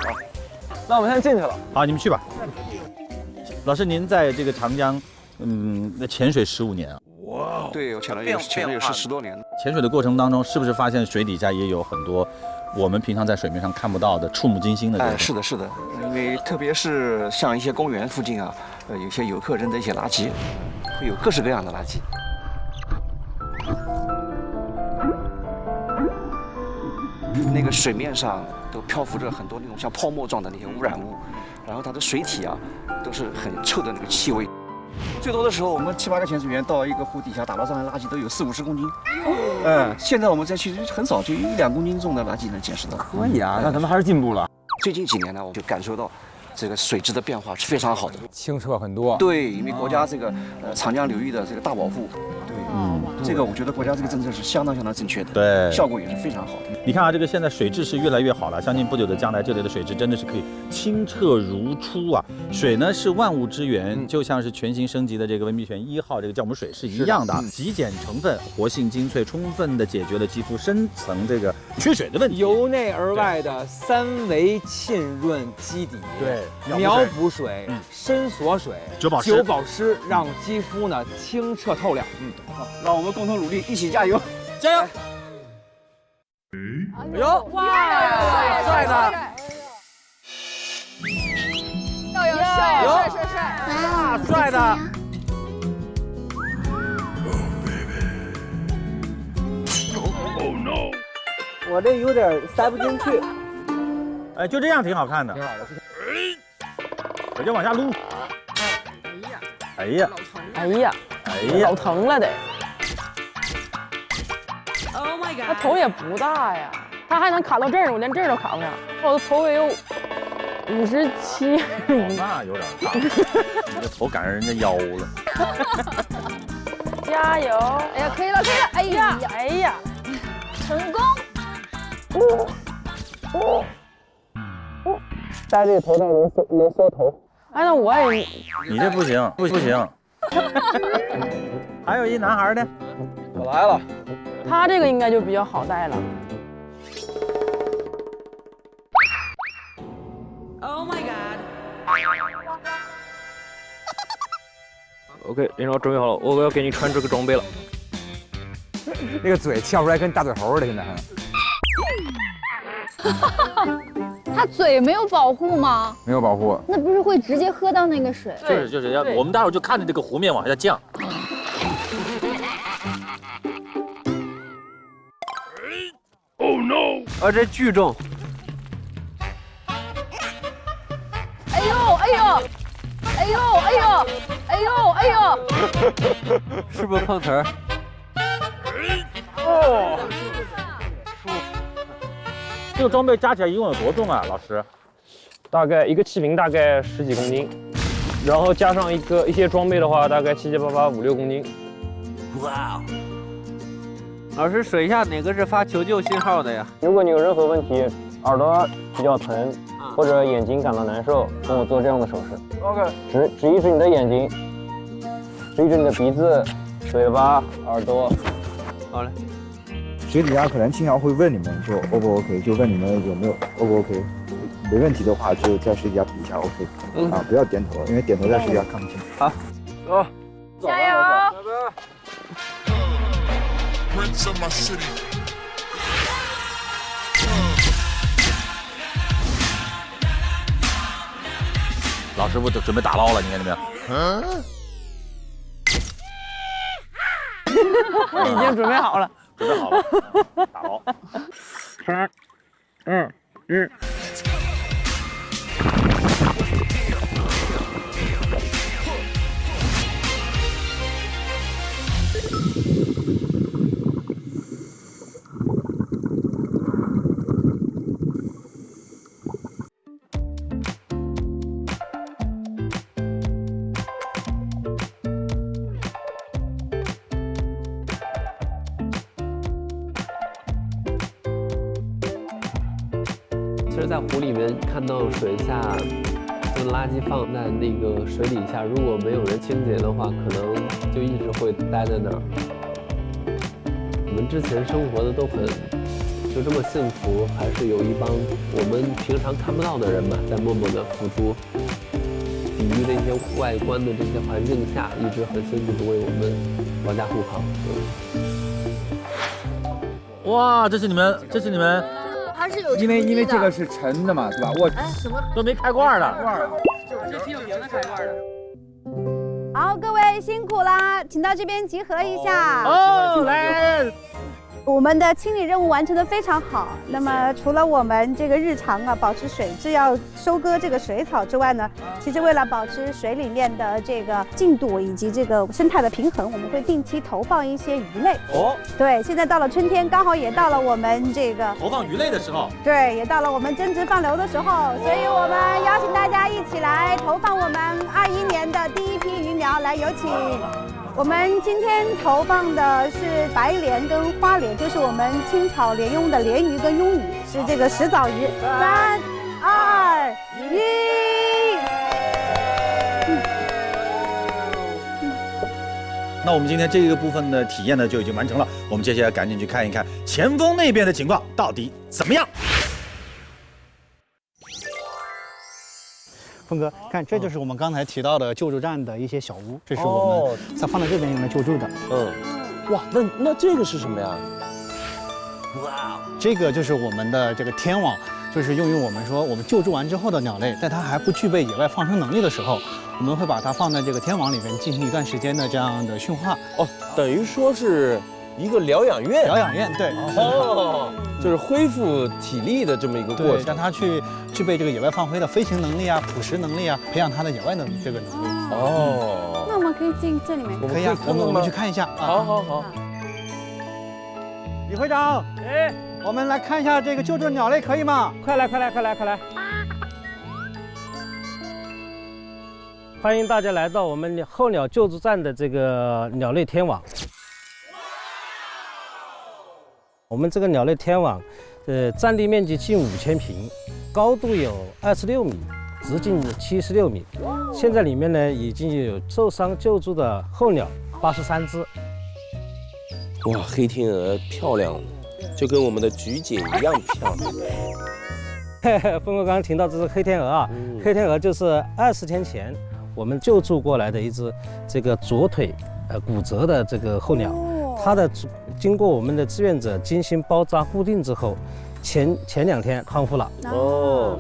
C: 那我们现在进去了。
B: 好，你们去吧。老师，您在这个长江，潜水15年啊？
P: 哇！对，我潜了有10多年了。
B: 潜水的过程当中，是不是发现水底下也有很多我们平常在水面上看不到的、触目惊心的？
P: 是的，因为特别是像一些公园附近有些游客扔的一些垃圾，会有各式各样的垃圾。那个水面上都漂浮着很多那种像泡沫状的那些污染物，然后它的水体都是很臭的那个气味。最多的时候，我们7、8个潜水员到一个湖底下打捞上来垃圾都有40、50公斤。现在我们再去很少，就1、2公斤重的垃圾能捡拾到。
C: 可以啊，那咱们还是进步了。
P: 最近几年呢，我就感受到这个水质的变化是非常好的，
C: 清澈很多。
P: 对，因为国家这个长江流域的这个大保护，对，这个我觉得国家这个政策是相当正确的，
B: 对，
P: 效果也是非常好的。
B: 你看这个现在水质是越来越好了，相信不久的将来，这里的水质真的是可以清澈如初啊！水呢是万物之源，就像是全新升级的这个文碧泉1号这个酵母水是一样的，极简成分，活性精粹，充分的解决了肌肤深层这个缺水的问题，
C: 由内而外的3维浸润基底，
B: 对，
C: 秒补水、深锁水、
B: 久保
C: 湿，让肌肤呢清澈透亮。
P: 好，让我们共同努力，一起加油，
C: 加油！哎呦，哇，帅的！
I: 帅，
C: 帅的！
Q: 我这有点塞不进去。
B: 哎，就这样挺好看的。挺好的。我就往下撸。哎呀！
D: 哎呀！
B: 哎呀！
D: 老疼了得。他头也不大呀，他还能卡到这儿，我连这儿都卡不上。我的头也有57。
B: 那有点大，你这头赶上人家腰了。
D: 加油！
I: 哎呀，可以了，可以了！哎呀，
D: 哎呀，
I: 成功！
Q: 戴这个头套能缩头。
D: 哎，那我也……
B: 你这不行，不行。还有一男孩呢，
C: 我来了。
D: 他这个应该就比较好戴了。
H: Oh my god！
C: OK， 林超准备好了，我要给你穿这个装备了。那个嘴翘出来跟大嘴猴似的，现在还。
I: 他嘴没有保护吗？
C: 没有保护。
I: 那不是会直接喝到那个水？
B: 就是要我们待会儿就看着这个湖面往下降。
E: Oh no！ 这巨重。
I: 哎呦哎呦！哎呦哎呦哎呦哎呦！
Q: 是不是碰瓷儿？
B: 哦，这个装备加起来一共有多重啊，老师？
E: 大概一个气瓶大概10几公斤，然后加上一些装备的话，大概7七八八5、6公斤。
Q: 哇！老师，水下哪个是发求救信号的呀？
E: 如果你有任何问题，耳朵比较疼，或者眼睛感到难受，跟我做这样的手势。
C: OK。
E: 指一指你的眼睛，指一指你的鼻子、嘴巴、耳朵。
Q: 好嘞。
R: 水底下可能经常会问你们就 O 不 OK， 就问你们有没有 O 不 OK， 没问题的话就在水底下比一下 OK， 啊不要点头，因为点头在水底下看不清。
C: 好，走，
I: 加油！
B: 老师傅都准备打捞了，你看见没有？
D: 已经准备好了。
B: 准备好了，打捞。
Q: 3、2、1。
S: 其实，在湖里面看到水下这个垃圾放在那个水底下，如果没有人清洁的话，可能就一直会待在那儿。我们之前生活的都很就这么幸福，还是有一帮我们平常看不到的人吧，在默默的付出，抵御那些外观的这些环境下，一直很辛苦的为我们保驾护航。
B: 哇，这是你们。
I: 它是有
C: 因为这个是沉的嘛，对吧？我
I: 什么
B: 都没开罐的。
D: 这啤酒瓶子开罐的。
K: 好，各位辛苦啦，请到这边集合一下。
B: 哦，来。
K: 我们的清理任务完成的非常好。那么除了我们这个日常保持水质要收割这个水草之外呢，其实为了保持水里面的这个净度以及这个生态的平衡，我们会定期投放一些鱼类。
B: 哦，
K: 对，现在到了春天，刚好也到了我们这个
B: 投放鱼类的时候。
K: 对，也到了我们增殖放流的时候，所以我们邀请大家一起来投放我们21年的第一批鱼苗，来有请。我们今天投放的是白鲢跟花鲢，就是我们青草鲢鳙的鲢鱼跟鳙鱼，是这个石藻鱼。3、2、1。
B: 那我们今天这个部分的体验呢就已经完成了，我们接下来赶紧去看一看前锋那边的情况到底怎么样。
M: 峰哥，看，这就是我们刚才提到的救助站的一些小屋，这是我们放在这边用来救助的。
E: 哇，那这个是什么呀？
M: 这个就是我们的这个天网，就是用于我们说我们救助完之后的鸟类，在它还不具备野外放生能力的时候，我们会把它放在这个天网里面进行一段时间的这样的驯化。
E: 哦，等于说是一个疗养院。
M: 疗养院，对。
E: 哦，就是恢复体力的这么一个过程，
M: 让它去具备这个野外放飞的飞行能力啊、捕食能力啊，培养它的野外的这个能力。
E: 哦，
O: 那我们可以进这里面？
M: 可以啊，我们去看一下。
E: 好。
L: 李会长，哎，我们来看一下这个救助鸟类，可以吗？
G: 快来！欢迎大家来到我们候鸟救助站的这个鸟类天网。我们这个鸟类天网，占地面积近5000平，高度有26米，直径76米。现在里面呢，已经有受伤救助的候鸟83只。
E: 哇，黑天鹅漂亮，就跟我们的菊姐一样漂亮。
G: 峰哥刚刚听到这是黑天鹅啊，黑天鹅就是20天前我们救助过来的一只这个左腿骨折的这个候鸟，它的经过我们的志愿者精心包扎固定之后，前2天康复了。哦，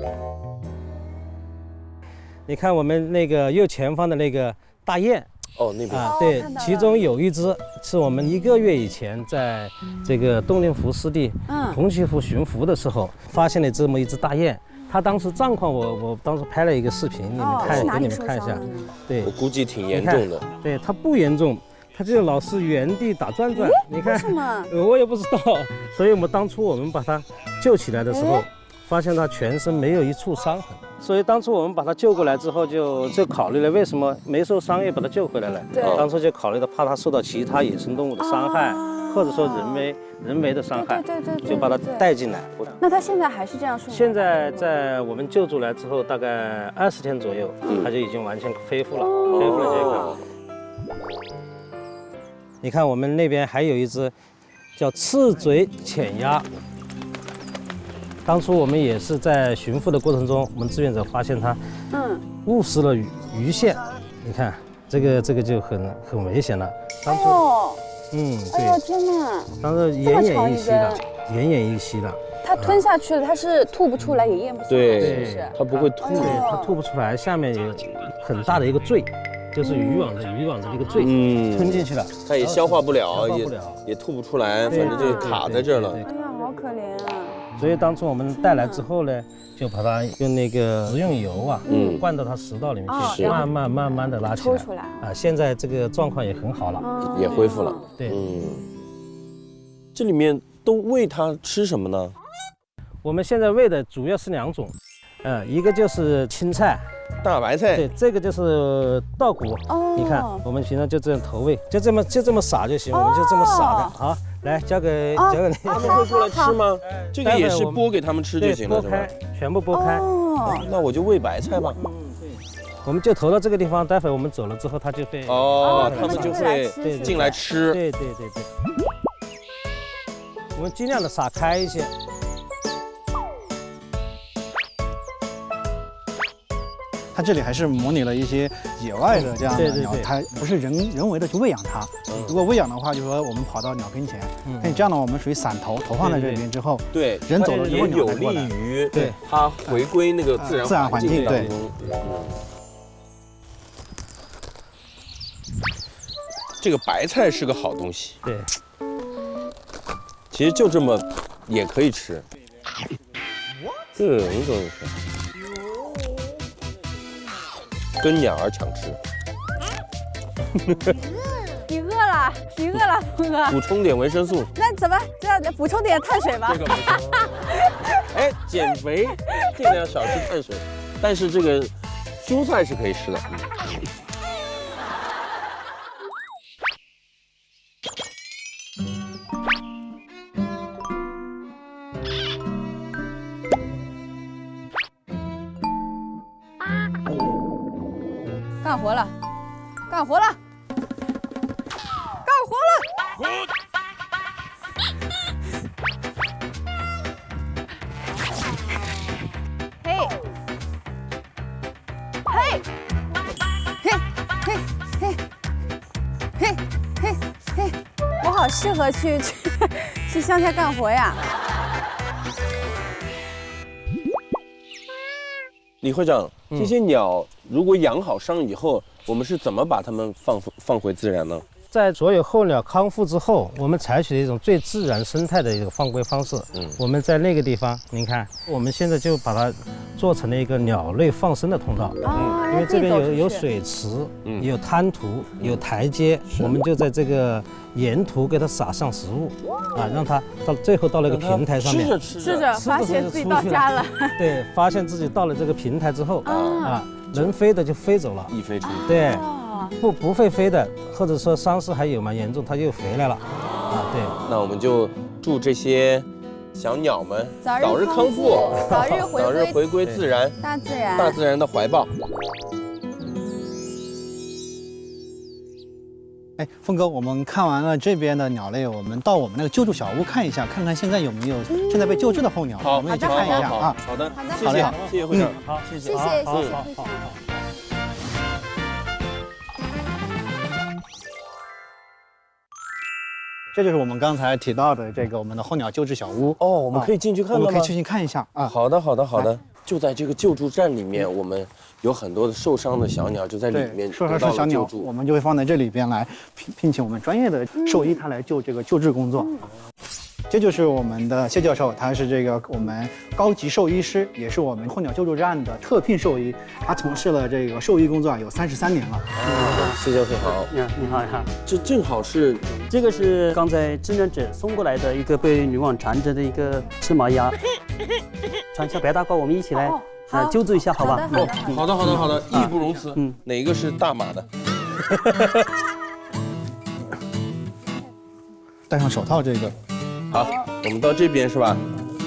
G: 你看我们那个右前方的那个大雁。
E: 哦，那边
G: 对，其中有一只是我们1个月以前在这个洞庭湖湿地红旗湖巡湖的时候发现了这么一只大雁。它当时状况我当时拍了一个视频，你们看，给你们看一下。对，
E: 我估计挺严重的。
G: 对，它不严重，它就老是原地打转。你看，
O: 为什么？
G: 我也不知道。所以我们当初我们把它救起来的时候，发现它全身没有一处伤痕。所以当初我们把它救过来之后，就考虑了为什么没受伤也把它救回来了。当初就考虑到怕它受到其他野生动物的伤害，或者说人为的伤害，就把它带进来。
O: 那它现在还是这样顺？
G: 现在在我们救助来之后，大概20天左右，它就已经完全恢复了，恢复了这个。你看我们那边还有一只叫赤嘴浅鸭。当初我们也是在巡抚的过程中，我们志愿者发现它，误食了鱼线。你看这个就很危险了。当初，对。
O: 哎呦天哪！
G: 当时奄奄一息了。
O: 它吞下去了，它是吐不出来，也咽不出来，是不是？
E: 它不会吐，
G: 它吐不出来，下面有很大的一个坠，就是渔网的那个坠，吞进去了。
E: 它也消化不了，也吐不出来，反正就卡在这儿了。
O: 哎呀，好可怜啊！
G: 所以当初我们带来之后呢，就把它用那个食用油啊，灌到它食道里面去，慢慢的拉起来，抽出来啊。现在这个状况也很好了，
E: 也恢复了。
G: 对，
E: 这里面都喂它吃什么呢？
G: 我们现在喂的主要是2种，一个就是青菜。
E: 大白菜，
G: 对，这个就是稻谷。你看，我们平常就这样投喂，就这么撒就行，我们就这么撒的。好，来交给你。
E: 他们会过来吃吗？这个也是剥给他们吃就行了，
G: 剥开，全部剥开。
E: 那我就喂白菜吧。
G: 我们就投到这个地方，待会我们走了之后，它就会
E: 他们就会进来吃。
G: 对。我们尽量的撒开一些。
M: 它这里还是模拟了一些野外的这样的鸟，它不是人为的去喂养它。如果喂养的话，就说我们跑到鸟跟前，那这样呢，我们属于散投放在这里边之后，
E: 对，
M: 人走了之后，
E: 有利于它回归那个自然环境当中。这个白菜是个好东西，
G: 对，
E: 其实就这么也可以吃，这种是。跟鸟儿抢吃。
O: 你饿了，峰哥。
E: 补充点维生素。
O: 那怎么这样？补充点碳水吧。
E: 这个没错。哎，减肥尽量少吃碳水，但是这个蔬菜是可以吃的。
O: 干活了！嘿，我好适合去去乡下干活呀。
E: 李会长，这些鸟如果养好伤以后，我们是怎么把它们放回自然呢？
G: 在所有候鸟康复之后，我们采取了一种最自然生态的一个放归方式。我们在那个地方，您看，我们现在就把它做成了一个鸟类放生的通道。因为这边有水池，有滩涂，有台阶，我们就在这个沿途给它撒上食物，让它最后到了一个平台上面，
O: 吃着发现自己到家了。
G: 对，发现自己到了这个平台之后，能飞的就飞走了，
E: 一飞冲天。
G: 对。不会飞的，或者说伤势还有蛮严重，它又回来了。对。
E: 那我们就祝这些小鸟们早日康复，
O: 早日
E: 回归自然，
O: 大
E: 自然的怀抱。
M: 哎，峰哥，我们看完了这边的鸟类，我们到我们那个救助小屋看一下，看看现在有没有正在被救治的候鸟。
E: 好，
M: 我们也去看一下啊。
E: 好的，
M: 谢谢，
E: 谢谢会长。
G: 好，
O: 谢谢。
M: 这就是我们刚才提到的这个我们的候鸟救治小屋。
E: 哦，我们可以进去看吗？
M: 我们可以进去看一下啊。
E: 好的。就在这个救助站里面，我们有很多的受伤的小鸟就在里面
M: 受伤的小鸟，我们就会放在这里边来聘请我们专业的兽医，他来这个救治工作。这就是我们的谢教授，他是这个我们高级兽医师，也是我们候鸟救助站的特聘兽医。他从事了这个兽医工作有33年了。
E: 谢教授好。
N: 你好。
E: 这正好是
N: 这个是刚才志愿者送过来的一个被女网缠着的一个赤毛鸭。传销白大褂，我们一起来救助一下，好吧？
E: 好的，义不容辞。哪个是大码的？
M: 戴上手套这个。
E: 好，我们到这边是吧？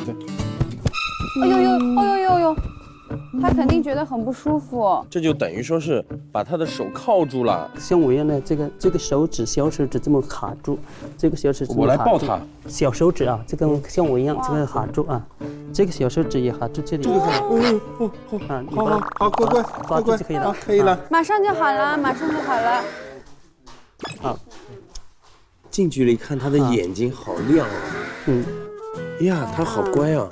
M: 对。
O: 哎呦，他肯定觉得很不舒服。
E: 这就等于说是把他的手铐住了。
N: 像我一样的这个手指小手指这么卡住，这个小手指
E: 我来抱他。
N: 小手指啊，这个像我一样这个卡住啊，这个小手指也卡住这里。
E: 这个好，乖
N: 抓住就可以了。
E: 可以了。
O: 马上就好了。
N: 好。
E: 近距离看他的眼睛好亮啊！呀，他好乖啊！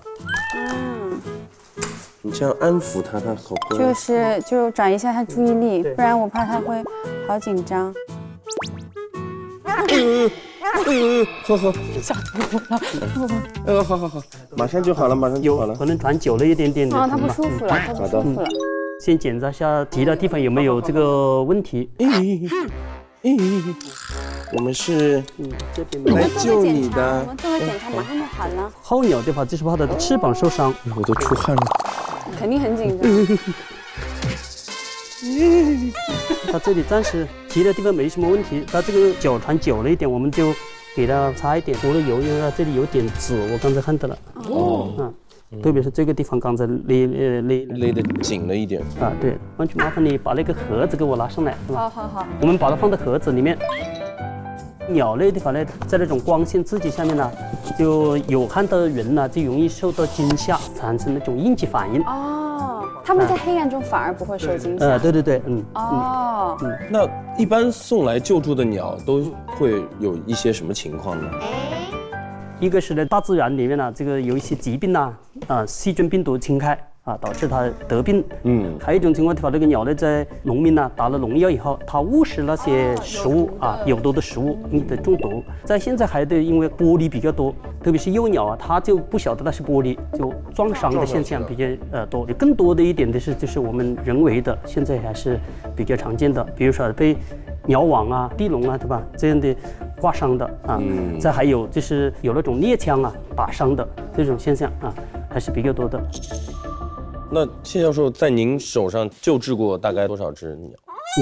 E: 你这样安撫他，他好乖。
O: 就转移一下他注意力，不然我怕他会好紧张。
E: 好，好，马上就好了，
N: 可能转久了一点点的。
O: 他不舒服了，
N: 先检查一下提的地方有没有这个问题。
E: 我们是来救你的。
O: 我们做个检查，马上就好了。
N: 候鸟的话，就是怕它的翅膀受伤。
E: 我都出汗了。
O: 肯定很紧张。
N: 它这里暂时提的地方没什么问题，它这个脚传久了一点，我们就给它擦一点涂了油，因为它这里有点紫，我刚才看到了。特别是这个地方刚才勒
E: 得紧了一点
N: 啊。对，王局麻烦你把那个盒子给我拿上来。
O: 好。
N: 我们把它放到盒子里面。鸟类的话呢，在那种光线刺激下面呢，就有看到人呢，就容易受到惊吓，产生那种应激反应。
O: 他们在黑暗中反而不会受惊吓。
N: 对。
E: 那一般送来救助的鸟都会有一些什么情况呢？
N: 一个是呢，大自然里面呢，这个有一些疾病呐，细菌、病毒侵开导致它得病。还有一种情况的话，这个鸟类在农民呢打了农药以后，它误食那些食物有毒的食物，引起中毒。在现在还得因为玻璃比较多，特别是幼鸟它就不晓得那是玻璃，就撞伤的现象比较多。更多的一点的是，就是我们人为的，现在还是比较常见的，比如说被鸟网地笼对吧？这样的划伤的再还有就是有那种猎枪打伤的这种现象还是比较多的。
E: 那谢教授在您手上救治过大概多少只鸟？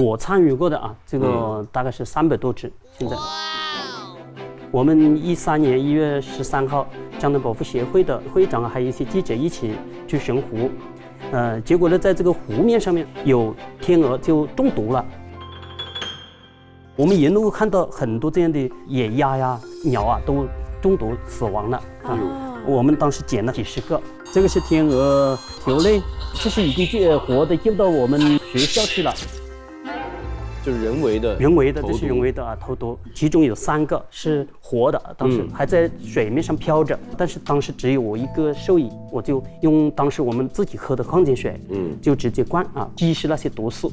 N: 我参与过的这个大概是300多只。现在，我们13年1月13号，江南保护协会的会长还有一些记者一起去巡湖，结果呢，在这个湖面上面有天鹅就中毒了。我们沿路看到很多这样的野鸭鸟都中毒死亡了我们当时捡了几10个。这个是天鹅球类，这是已经活的救到我们学校去了。
E: 就是人为的
N: 这是人为的啊投毒，其中有3个是活的，当时还在水面上漂着，但是当时只有我一个受益，我就用当时我们自己喝的矿泉水，就直接灌啊，稀释那些毒素，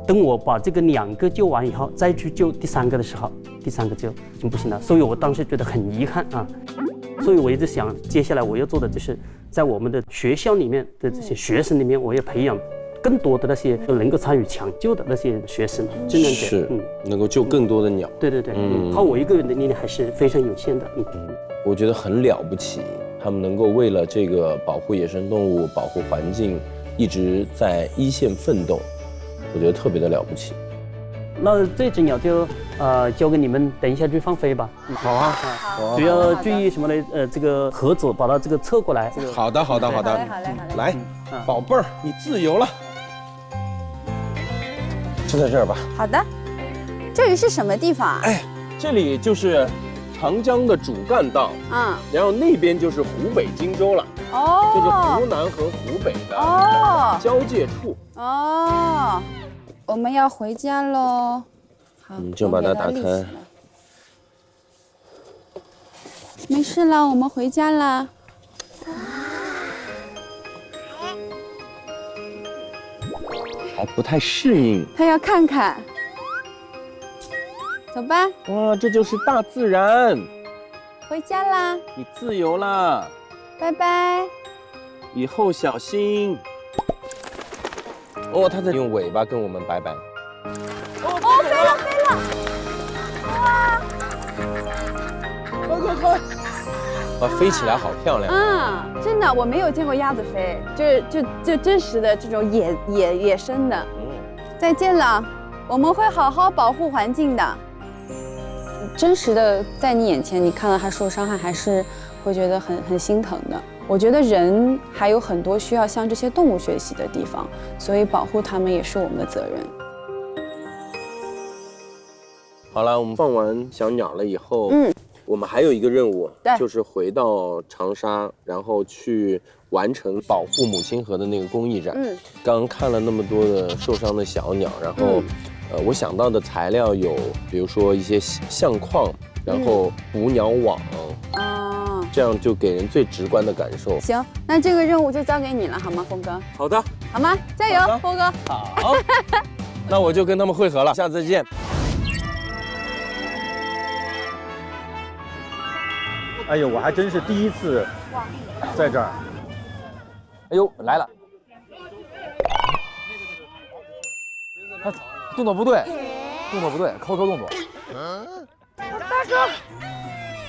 N: 等我把这个2个救完以后，再去救第3个的时候，第3个就不行了，所以我当时觉得很遗憾啊，所以我一直想，接下来我要做的就是在我们的学校里面的这些学生里面，我要培养更多的那些能够参与抢救的那些学生，志愿者，
E: 能够救更多的鸟。
N: 对，靠我一个人的力量还是非常有限的。
E: 我觉得很了不起，他们能够为了这个保护野生动物、保护环境，一直在一线奋斗，我觉得特别的了不起。
N: 那这只鸟就交给你们，等一下去放飞吧。
E: 好啊，
N: 主要注意什么呢？这个盒子把它这个侧过来。
E: 好的，来，宝贝儿，你自由了。就在这儿吧。
O: 好的，这里是什么地方啊？
E: 哎，这里就是长江的主干道，然后那边就是湖北荆州了，这是湖南和湖北的交界处。
O: 我们要回家喽。好，
E: 就把它打开。
O: 没事了，我们回家啦。
E: 还不太适应，
O: 他要看看。走吧。
E: 哇，这就是大自然。
O: 回家啦。
E: 你自由啦。
O: 拜拜。
E: 以后小心。他在用尾巴跟我们拜拜。
O: 飞了！哇！
E: 快！飞起来好漂亮。
O: 真的，我没有见过鸭子飞，就真实的这种野生的。再见了，我们会好好保护环境的。真实的在你眼前，你看到它受伤害，还是会觉得很心疼的。我觉得人还有很多需要向这些动物学习的地方，所以保护它们也是我们的责任。
E: 好了，我们放完小鸟了以后，我们还有一个任务，就是回到长沙，然后去完成保护母亲河的那个公益展。刚看了那么多的受伤的小鸟，然后，我想到的材料有，比如说一些相框，然后捕鸟网，这样就给人最直观的感受。
O: 行，那这个任务就交给你了，好吗，峰哥？
E: 好的，
O: 好吗？加油，峰哥。
E: 好，那我就跟他们会合了，下次再见。
C: 哎呦，我还真是第一次在这儿。哎呦，来了！他动作不对，抠动作。
H: 大哥，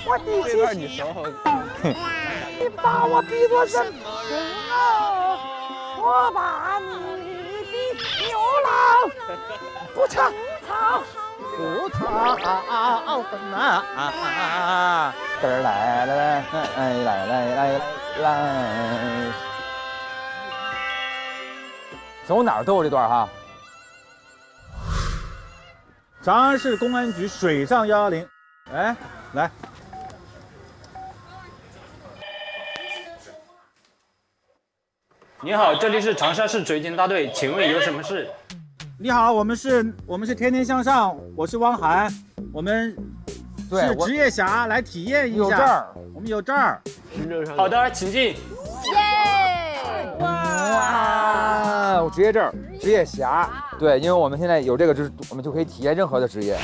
H: 我第七期，你把我比作什么啊？我把你比牛郎不成草。
C: 不草分呐！这儿来，走哪儿都有这段哈。长安市公安局水上110，哎，来。
T: 你好，这里是长沙市水警大队，请问有什么事？
L: 你好，我们是天天向上，我是汪涵，我们是职业侠，来体验一下。我们有证儿。
T: 好的，请进。
C: 耶！哇！我职业证，职业侠。对，因为我们现在有这个，就是我们就可以体验任何的职业。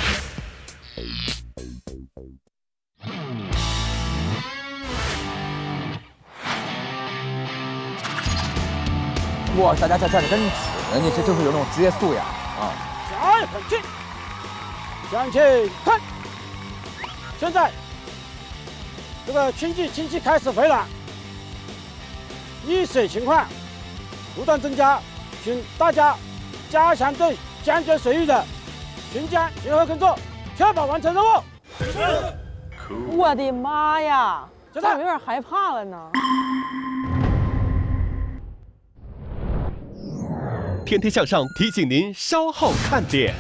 C: 哇，大家站得真直，人家这就是有那种职业素养啊！
F: 向前，向前看。现在，这个轻机开始飞了。雨水情况不断增加，请大家加强对坚决水域的巡检巡河工作，确保完成任务。
D: 我的妈呀！这怎么有点害怕了呢？
A: 天天向上提醒您稍后看点，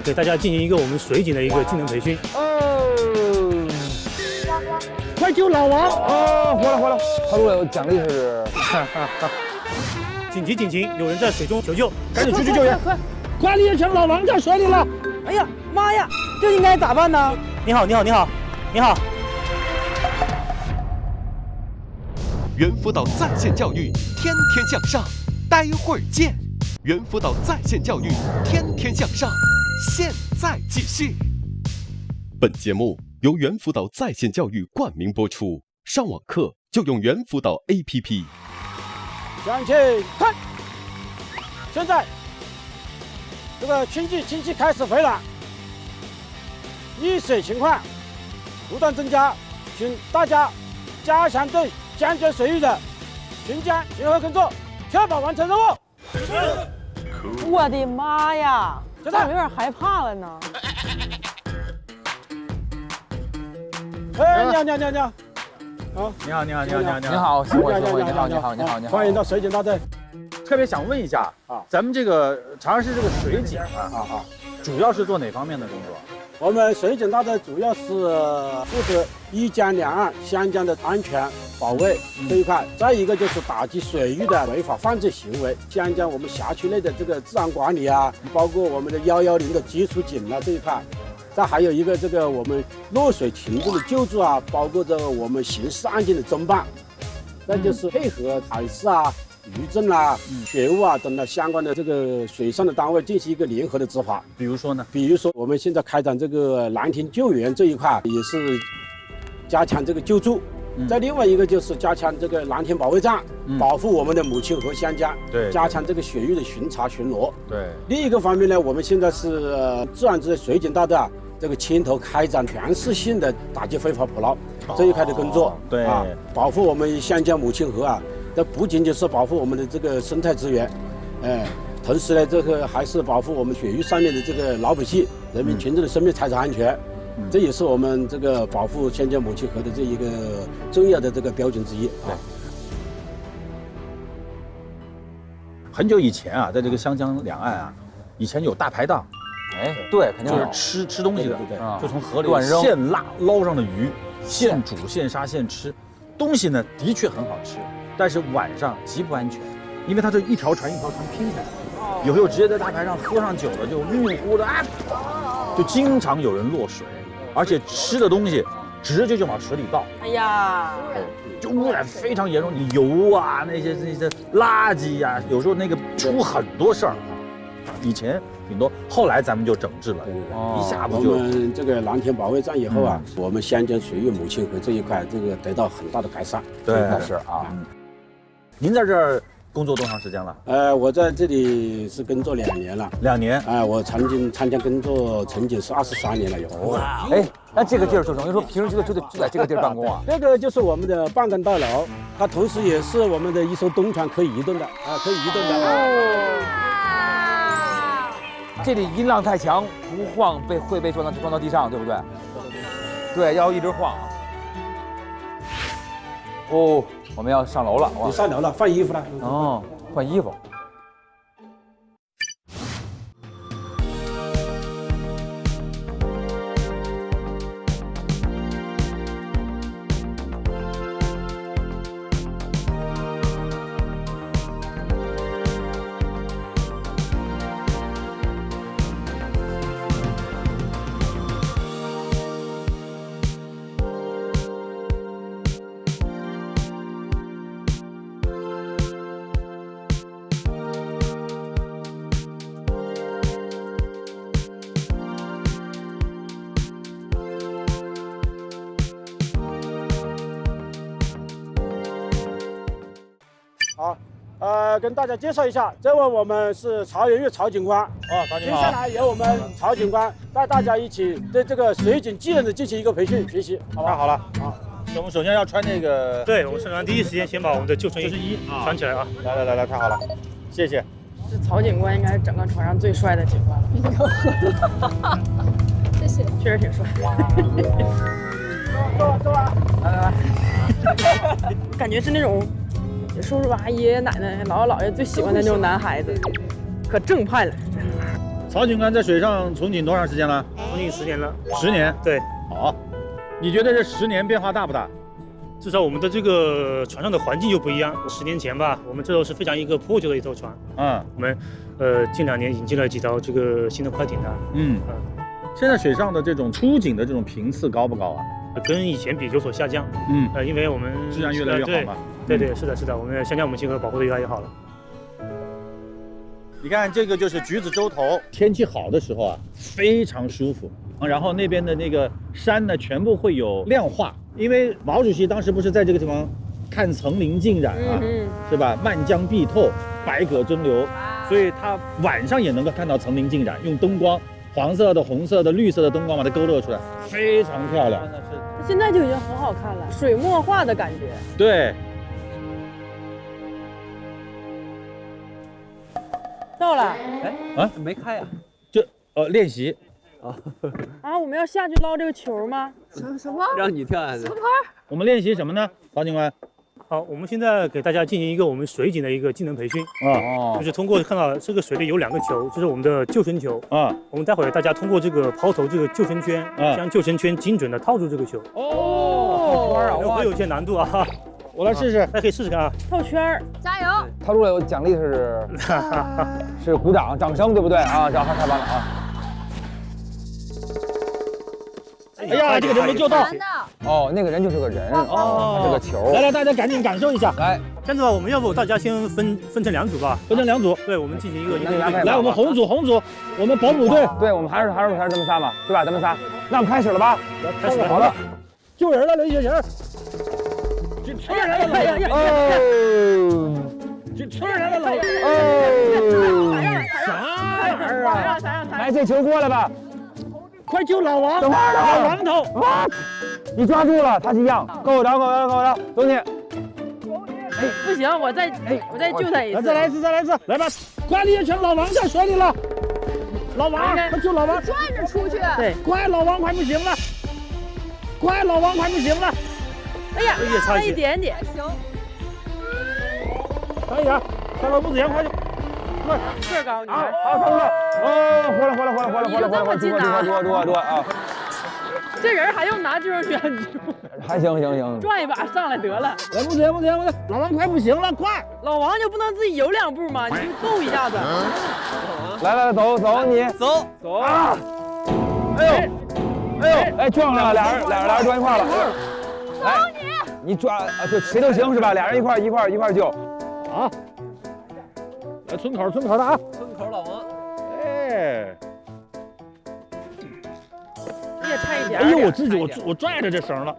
L: 给大家进行一个我们水警的一个技能培训。
C: 快救老王！活了！他如果有奖励是，
L: 紧急！有人在水中求救，赶紧出去救援！管理员全老王在水里了。
D: 哎呀妈呀，这应该咋办呢？
G: 你好，你好，你好，你好。
A: 猿辅导在线教育，天天向上，待会儿见。猿辅导在线教育，天天向上，现在继续。本节目由猿辅导在线教育冠名播出，上网课就用猿辅导 APP。
F: 向前看，现在这个氢气开始回暖，溢水情况不断增加，请大家加强对江江水域的巡江巡河工作，确保完成任务。
D: 我的妈呀，这我有点害怕了呢。
F: 哎，你好。好，
C: 你好，欢迎到水警大队。
B: 特别想问一下啊，咱们这个长沙市这个水警主要是做哪方面的工作？
F: 我们水警大队主要是负责一江两岸湘江的安全保卫这一块，再一个就是打击水域的违法犯罪行为，湘江我们辖区内的这个治安管理啊，包括我们的110的基础警啊这一块。再还有一个这个我们落水群众的救助啊，包括这个我们刑事案件的侦办，再就是配合海事啊、渔政啊、水务啊等的相关的这个水上的单位进行一个联合的执法。
B: 比如说呢？
F: 比如说我们现在开展这个蓝天救援这一块，也是加强这个救助。再另外一个就是加强这个蓝天保卫战，保护我们的母亲河湘江，
B: 对，
F: 加强这个水域的巡查巡逻。
B: 对。
F: 另一个方面呢，我们现在是治安支水警大队啊，这个牵头开展全市性的打击非法捕捞这一块的工作。
B: 对
F: 啊，保护我们湘江母亲河啊，这不仅仅是保护我们的这个生态资源，同时呢，这个还是保护我们水域上面的这个老百姓、人民群众的生命财产安全。这也是我们这个保护湘江母亲河的这一个重要的这个标准之一啊。
B: 很久以前啊，在这个湘江两岸啊，以前有大排档，
C: 对，肯定
B: 就是吃东西的，
C: 对，
B: 就从河里
C: 乱扔
B: 现捞上的鱼，现煮现杀现吃，东西呢的确很好吃，但是晚上极不安全，因为它这一条船拼起来，有时候直接在大排上喝上酒了就晕乎的啊，就经常有人落水。而且吃的东西直接就往水里倒，
D: 哎呀，
B: 就污染非常严重。你油啊，那些垃圾呀，有时候那个出很多事儿。以前挺多，后来咱们就整治了，一下子就。
F: 我们这个蓝天保卫战以后啊，我们湘江水域母亲河这一块，这个得到很大的改善。
B: 对，
F: 是啊。
B: 您在这儿工作多长时间了？
F: 我在这里是工作2年了。
B: 2年？
F: 我曾经参加工作曾经是23年了有。
C: 那这个地儿就等于说平时就在这个地儿办公啊？
F: 这个就是我们的办公大楼，它同时也是我们的一艘东船可以移动的可以移动的。
C: 这里音浪太强，不晃会被撞到地上，对不对？对，要一直晃啊。哦，我们要上楼了，
F: 你上楼了，换衣服了。
C: 哦，换衣服。
F: 好，跟大家介绍一下，这位我们是曹元玉曹警官。
B: 曹警官。
F: 接下来由我们曹警官带大家一起对这个水警技能的进行一个培训学习，好吧？
B: 太好了。我们首先要穿这个。
G: 对，我们身上第一时间先把我们的救生衣穿起来啊！
B: 来，太好了，谢谢。
D: 这曹警官应该是整个船上最帅的警官了。
O: 谢谢。
D: 确实挺帅。
F: 坐吧。
D: 来。感觉是那种叔叔阿姨、爷爷奶奶、姥姥姥爷最喜欢的那种男孩子，可正派了。
B: 曹警官在水上从警多长时间了？
G: 从警10年了。
B: 10年？
G: 对。
B: 好，你觉得这10年变化大不大？
U: 至少我们的这个船上的环境就不一样。10年前吧，我们这艘是非常一个破旧的一艘船。我们近2年引进了几艘这个新的快艇的。
B: 现在水上的这种出警的这种频次高不高啊？
U: 跟以前比有所下降。因为我们
B: 质量越来越好嘛。
U: 对，是的，我们香蕉母亲河保护的越来越好了。
B: 你看这个就是橘子洲头，天气好的时候啊，非常舒服。然后那边的那个山呢，全部会有亮化，因为毛主席当时不是在这个地方看层林尽染啊，是吧？漫江碧透，百舸争流，所以他晚上也能够看到层林尽染，用灯光，黄色的、红色的、绿色的灯光把它勾勒出来，非常漂亮。
D: 现在就已经很好看了，水墨画的感觉。
B: 对。
D: 到了。
B: 没开呀？练习。
D: 我们要下去捞这个球吗？
S: 什么？让你跳下去。
B: 我们练习什么呢，曹警官？
U: 好，我们现在给大家进行一个我们水警的一个技能培训就是通过看到这个水里有2个球，这是我们的救生球我们待会儿大家通过这个抛投这个救生圈，将救生圈精准的套住这个球。会有一些难度啊。
B: 我来试试，
U: 大家可以试试看啊。
D: 套圈儿，
I: 加油！
C: 套住了有奖励是鼓掌、掌声，对不对啊？掌声太棒了啊！
B: 哎呀，这个人没救到。
C: 那个人就是个人这个球。
B: 来，大家赶紧感受一下。
U: 来，这样子吧，我们要不大家先分成2组吧？
B: 分成2组。
U: 对，我们进行一个。
B: 来，我们红组，我们保姆队。
C: 对，我们还是咱们仨嘛，对吧？咱们仨，那我们开始了吧？
U: 开始了。
B: 好了，救人了，刘雪琴。救人了，老王！救人了，老王！啥玩意儿啊？
C: 来，这球过来吧。
B: 快救老王！
C: 等会儿，
B: 老王头！
C: 你抓住了，他一样，够着，走你！
D: 不行，我再救他一次。
B: 再来一次，来吧！快，李雪琴，老王在水里了。老王，快救老王！
I: 转着出去。
D: 对，
B: 快，老王快不行了！
D: 哎呀，差一点点。
I: 行。
B: 可以啊，快到屋子前，快去！
D: 个儿高，你看。
C: 好，上了。活了，多啊！
D: 这人还用拿救生圈住？
C: 还行。
D: 转一把上来得了。
B: 来，屋子前，老王快不行了，快！
D: 老王就不能自己游2步吗？你就够一下子。
C: 来，走你。
D: 走
C: 啊！哎，撞上了，俩人撞一块了。来，你抓就谁都行是吧？俩人一块救。
B: 好，来村口的啊！
S: 村口老王，
D: 你也差一点。
B: 哎呦，我自己我拽着这绳了。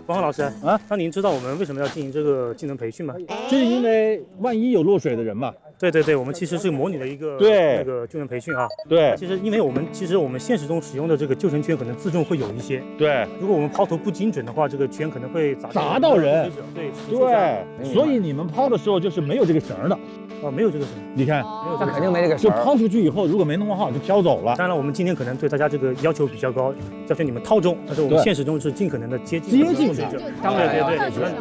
U: 王浩老师啊，那您知道我们为什么要进行这个技能培训吗？
B: 就是因为万一有落水的人嘛。
U: 对，我们其实是模拟的一个那个救援培训啊。
B: 对，
U: 其实因为我们现实中使用的这个救生圈可能自重会有一些。
B: 对，
U: 如果我们抛投不精准的话，这个圈可能会
B: 砸到人。
U: 对，
B: 所以你们抛的时候就是没有这个绳的。
U: 没有这个绳。
B: 你看，
C: 那肯定没这个绳。
B: 就抛出去以后，如果没弄好就飘走了。
U: 当然，我们今天可能对大家这个要求比较高，要求你们套重，但是我们现实中是尽可能的接近水准。
C: 当然
U: 对，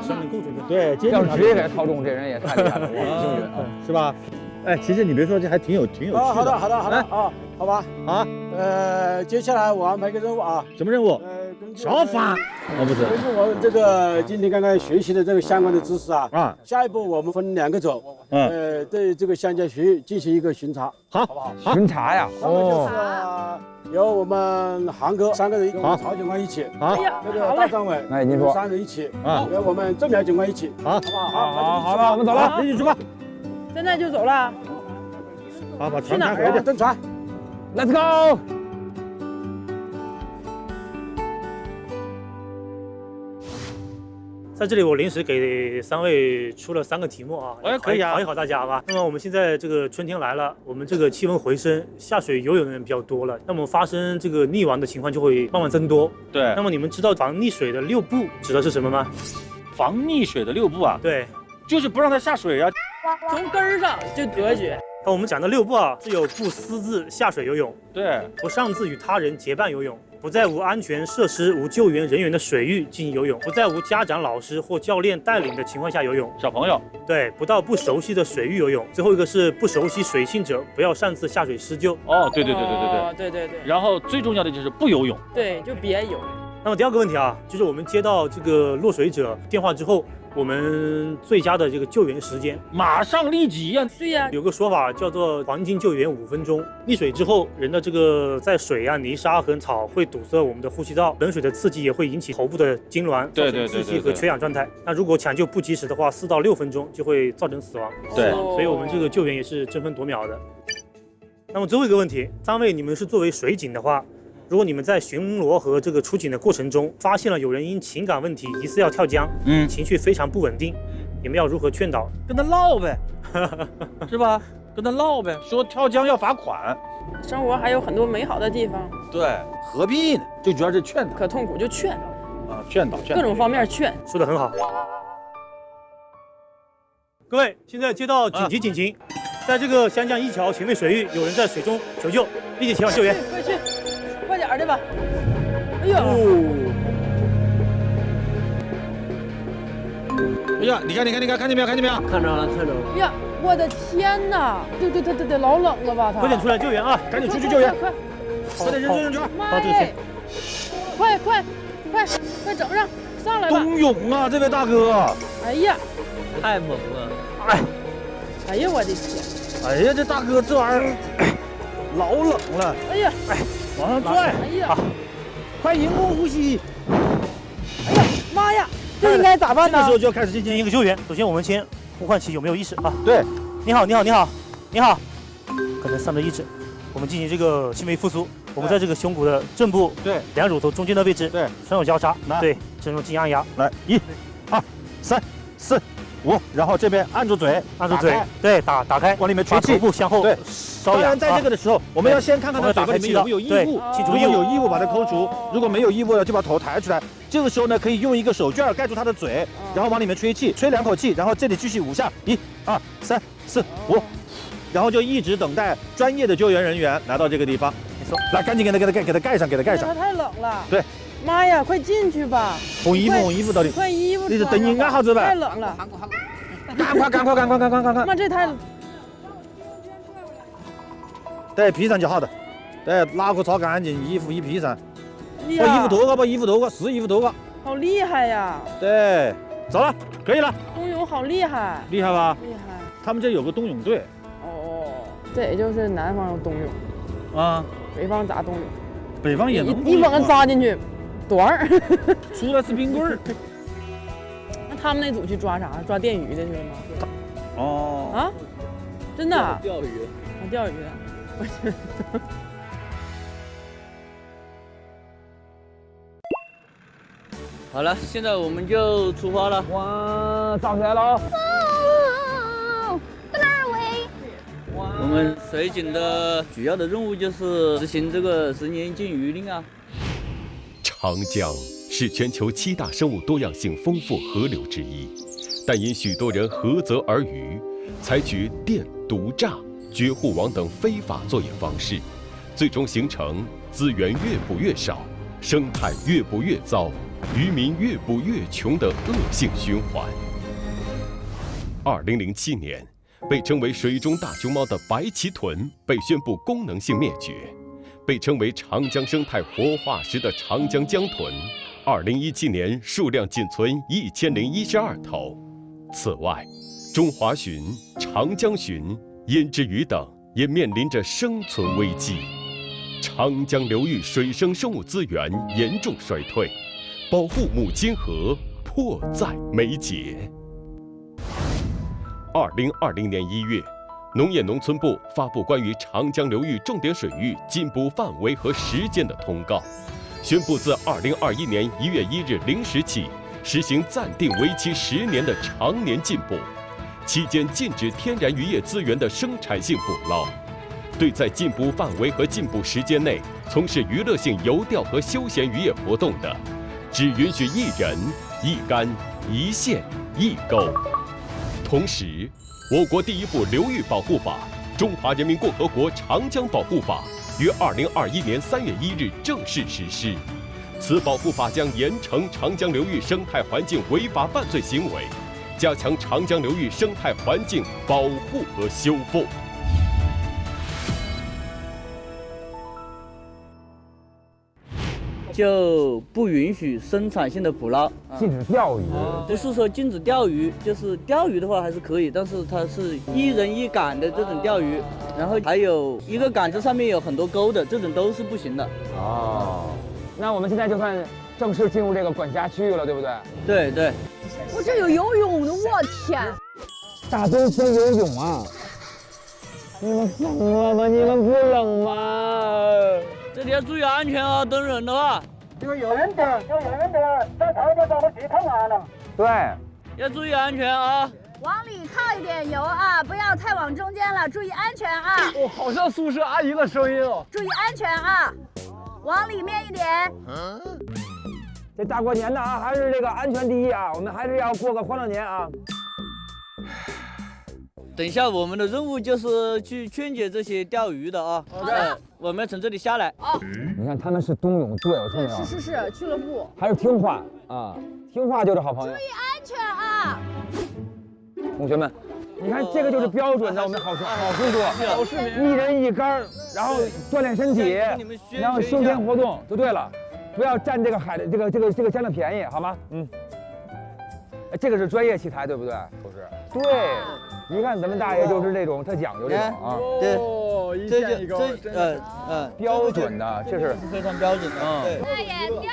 U: 生命够水准。
B: 对，
C: 要直接给他套重，这人也太厉害了，我很幸运，
B: 是吧？哎，其实你别说，这还挺有趣的。
F: 好的啊，好吧。
B: 好，
F: 接下来我安排个任务啊。
B: 什么任务？调法。不是。
F: 根据我们这个今天刚刚学习的这个相关的知识啊，下一步我们分2个组，对这个香蕉区进行一个巡查，
B: 好
F: 不好？
C: 巡查呀。
F: 就是由我们韩哥3个人跟我们曹警官一起，这个大张伟，
C: 您说
F: 3人一起，由我们郑苗警官一起，好不好？
C: 好了，我们走了，
B: 一起出发。
D: 现在就走了。
B: 好，把
F: 去哪儿？登船。
C: Let's go。
U: 在这里，我临时给3位出了3个题目啊，
B: 可以啊，
U: 考一考大家吧。那么我们现在这个春天来了，我们这个气温回升，下水游泳的人比较多了，那么发生这个溺亡的情况就会慢慢增多。
B: 对。
U: 那么你们知道防溺水的6步指的是什么吗？
B: 防溺水的6步啊？
U: 对，
B: 就是不让它下水啊。
D: 从根儿上就隔绝。
U: 那我们讲的6步啊，是有不私自下水游泳，
B: 对，
U: 不擅自与他人结伴游泳，不在无安全设施、无救援人员的水域进行游泳，不在无家长、老师或教练带领的情况下游泳。
B: 小朋友，
U: 对，不到不熟悉的水域游泳。最后一个是不熟悉水性者，不要擅自下水施救。
B: 对。
D: 对。
B: 然后最重要的就是不游泳。
D: 对，就别游。
U: 那么第二个问题啊，就是我们接到这个落水者电话之后，我们最佳的这个救援时间
B: 马上立即呀。
D: 对呀，
U: 有个说法叫做黄金救援5分钟。溺水之后，人的这个在水啊、泥沙和草会堵塞我们的呼吸道，冷水的刺激也会引起头部的痉挛，造成窒息和缺氧状态。那如果抢救不及时的话，4到6分钟就会造成死亡。
B: 对，
U: 所以我们这个救援也是争分夺秒的。那么最后一个问题，3位你们是作为水警的话，如果你们在巡逻和这个出警的过程中，发现了有人因情感问题疑似要跳江，情绪非常不稳定，你们要如何劝导？
B: 跟他唠呗，是吧？跟他唠呗，说跳江要罚款。
D: 生活还有很多美好的地方。
B: 对，何必呢？最主要是劝导。
D: 可痛苦就劝。
B: 啊，劝导，
D: 各种方面劝。
U: 说得很好。各位，现在接到紧急警情，在这个湘江一桥前面水域，有人在水中求救，立即前往救援。
D: 快去！快点的吧！哎呦！
B: 哎呀，你看，看见没有？看见没有？
Q: 看着了。
D: 哎呀，我的天哪！对，老冷了吧？他
U: 快点出来救援啊！
B: 赶紧出去救援！
U: 快点人去！
D: 妈耶！快整上，上来吧！
B: 冬泳啊，这位大哥！
D: 哎呀，
Q: 太猛了！
D: 哎呀，我的天！
B: 哎呀，这大哥这玩意儿老冷了！
D: 哎呀，
B: 往上拽！
D: 哎呀，
B: 快迎风呼吸！
D: 哎呀，妈呀！这应该咋办呢？
U: 这个时候就要开始进行一个救援。首先，我们先呼唤其有没有意识啊？
B: 对，
U: 你好，可能丧着意志。我们进行这个轻微复苏。我们在这个胸骨的正部，
B: 对，
U: 两乳头中间的位置，
B: 对，
U: 双手交叉，对，这种静压压。
B: 来，1、2、3、4、5，然后这边按住嘴，
U: 对，打开，
B: 往里面吹气，
U: 头部向后，
B: 对，
U: 稍仰。
B: 当然，在这个的时候，我们要先看看他嘴巴里面有没有异物，如果有异物把它抠除，如果没有异物了就把头抬出来。这个时候呢，可以用一个手绢盖住他的嘴，然后往里面吹气，吹2口气，然后这里继续5下，1、2、3、4、5，然后就一直等待专业的救援人员来到这个地方。来，赶紧给他盖上，
D: 他太冷了。
B: 对，
D: 妈呀，快进去吧！
B: 烘衣服到底。
D: 快衣服。
B: 你是等你按好子呗。
D: 太冷了。
B: 赶快！
D: 妈，这太冷。
B: 对，披上就好的。对，拿个擦干净，衣服一披上。把衣服脱个，是衣服脱个。
D: 好厉害呀！
B: 对，走了，可以了。
D: 冬泳好厉害。
B: 厉害吧？
D: 厉害。
B: 他们这有个冬泳队。
D: 哦，这也就是南方有冬泳。
B: 啊，
D: 北方咋冬泳？
B: 北方也能
D: 一猛扎进去，短儿，
B: 出来是冰棍儿。
D: 那他们那组去抓啥？抓电鱼的去了吗？
B: 哦。
D: 啊？真的？
Q: 钓鱼。
D: 钓鱼。
Q: 好了，现在我们就出发了。
C: 哇，炸起来了！
I: 在哪儿喂？
Q: 我们水警的主要的任务就是执行这个10年禁渔令啊。
A: 长江是全球7大生物多样性丰富河流之一，但因许多人涸泽而渔，采取电、毒炸、绝户网等非法作业方式，最终形成资源越捕越少，生态越捕越糟，渔民越捕越穷的恶性循环。2007年，被称为水中大熊猫的白鳍豚被宣布功能性灭绝。被称为长江生态活化石的长江江豚，2017年数量仅存1012头。此外，中华鲟、长江鲟、胭脂鱼等也面临着生存危机。长江流域水生生物资源严重衰退，保护母亲河迫在眉睫。2020年1月，农业农村部发布关于长江流域重点水域禁捕范围和时间的通告，宣布自2021年1月1日0时起实行暂定为期10年的常年禁捕，期间禁止天然渔业资源的生产性捕捞。对在禁捕范围和禁捕时间内从事娱乐性游钓和休闲渔业活动的，只允许1人、1竿、1线、1钩。同时，我国第一部流域保护法《中华人民共和国长江保护法》于2021年3月1日正式实施。此保护法将严惩长江流域生态环境违法犯罪行为，加强长江流域生态环境保护和修复。
J: 就不允许生产性的捕捞，
C: 禁止钓鱼。
J: 不是说禁止钓鱼，就是钓鱼的话还是可以，但是它是一人一杆的这种钓鱼，然后还有一个杆子上面有很多钩的，这种都是不行的。
C: 哦，那我们现在就算正式进入这个管辖区域了，对不对？
J: 对对。
O: 我这有游泳的，我天！
C: 大冬天游泳啊！你们疯了吗？你们不冷吗？
J: 这里要注意安全啊，等人的话。
H: 就远点，就远点，再抬点，咱们去看完了。
C: 对，
J: 要注意安全啊。
I: 往里靠一点游啊，不要太往中间了，注意安全啊！
H: 哦，好像宿舍阿姨的声音哦。
I: 注意安全啊，往里面一点。
C: 这大过年的啊，还是这个安全第一啊，我们还是要过个欢乐年啊。
J: 等一下，我们的任务就是去劝解这些钓鱼的啊。
I: 好的，
J: 我们要从这里下来。
I: 好。
C: 你看他们是冬泳队，我说没有？
I: 是，俱乐部。
C: 还是听话啊，听话就是好朋友。
I: 注意安全啊！
C: 同学们，你看这个就是标准的我们好工作，
H: 好市民，
C: 一人一杆，然后锻炼身体，然后休闲活动就对了，不要占这个海的这个江的便宜，好吗？嗯。这个是专业器材，对不对？不是。对，你看咱们大爷就是这种，他讲究这种啊。
J: 对，
H: 这就
C: 标准的，这是
J: 非常标准的。
I: 大爷钓。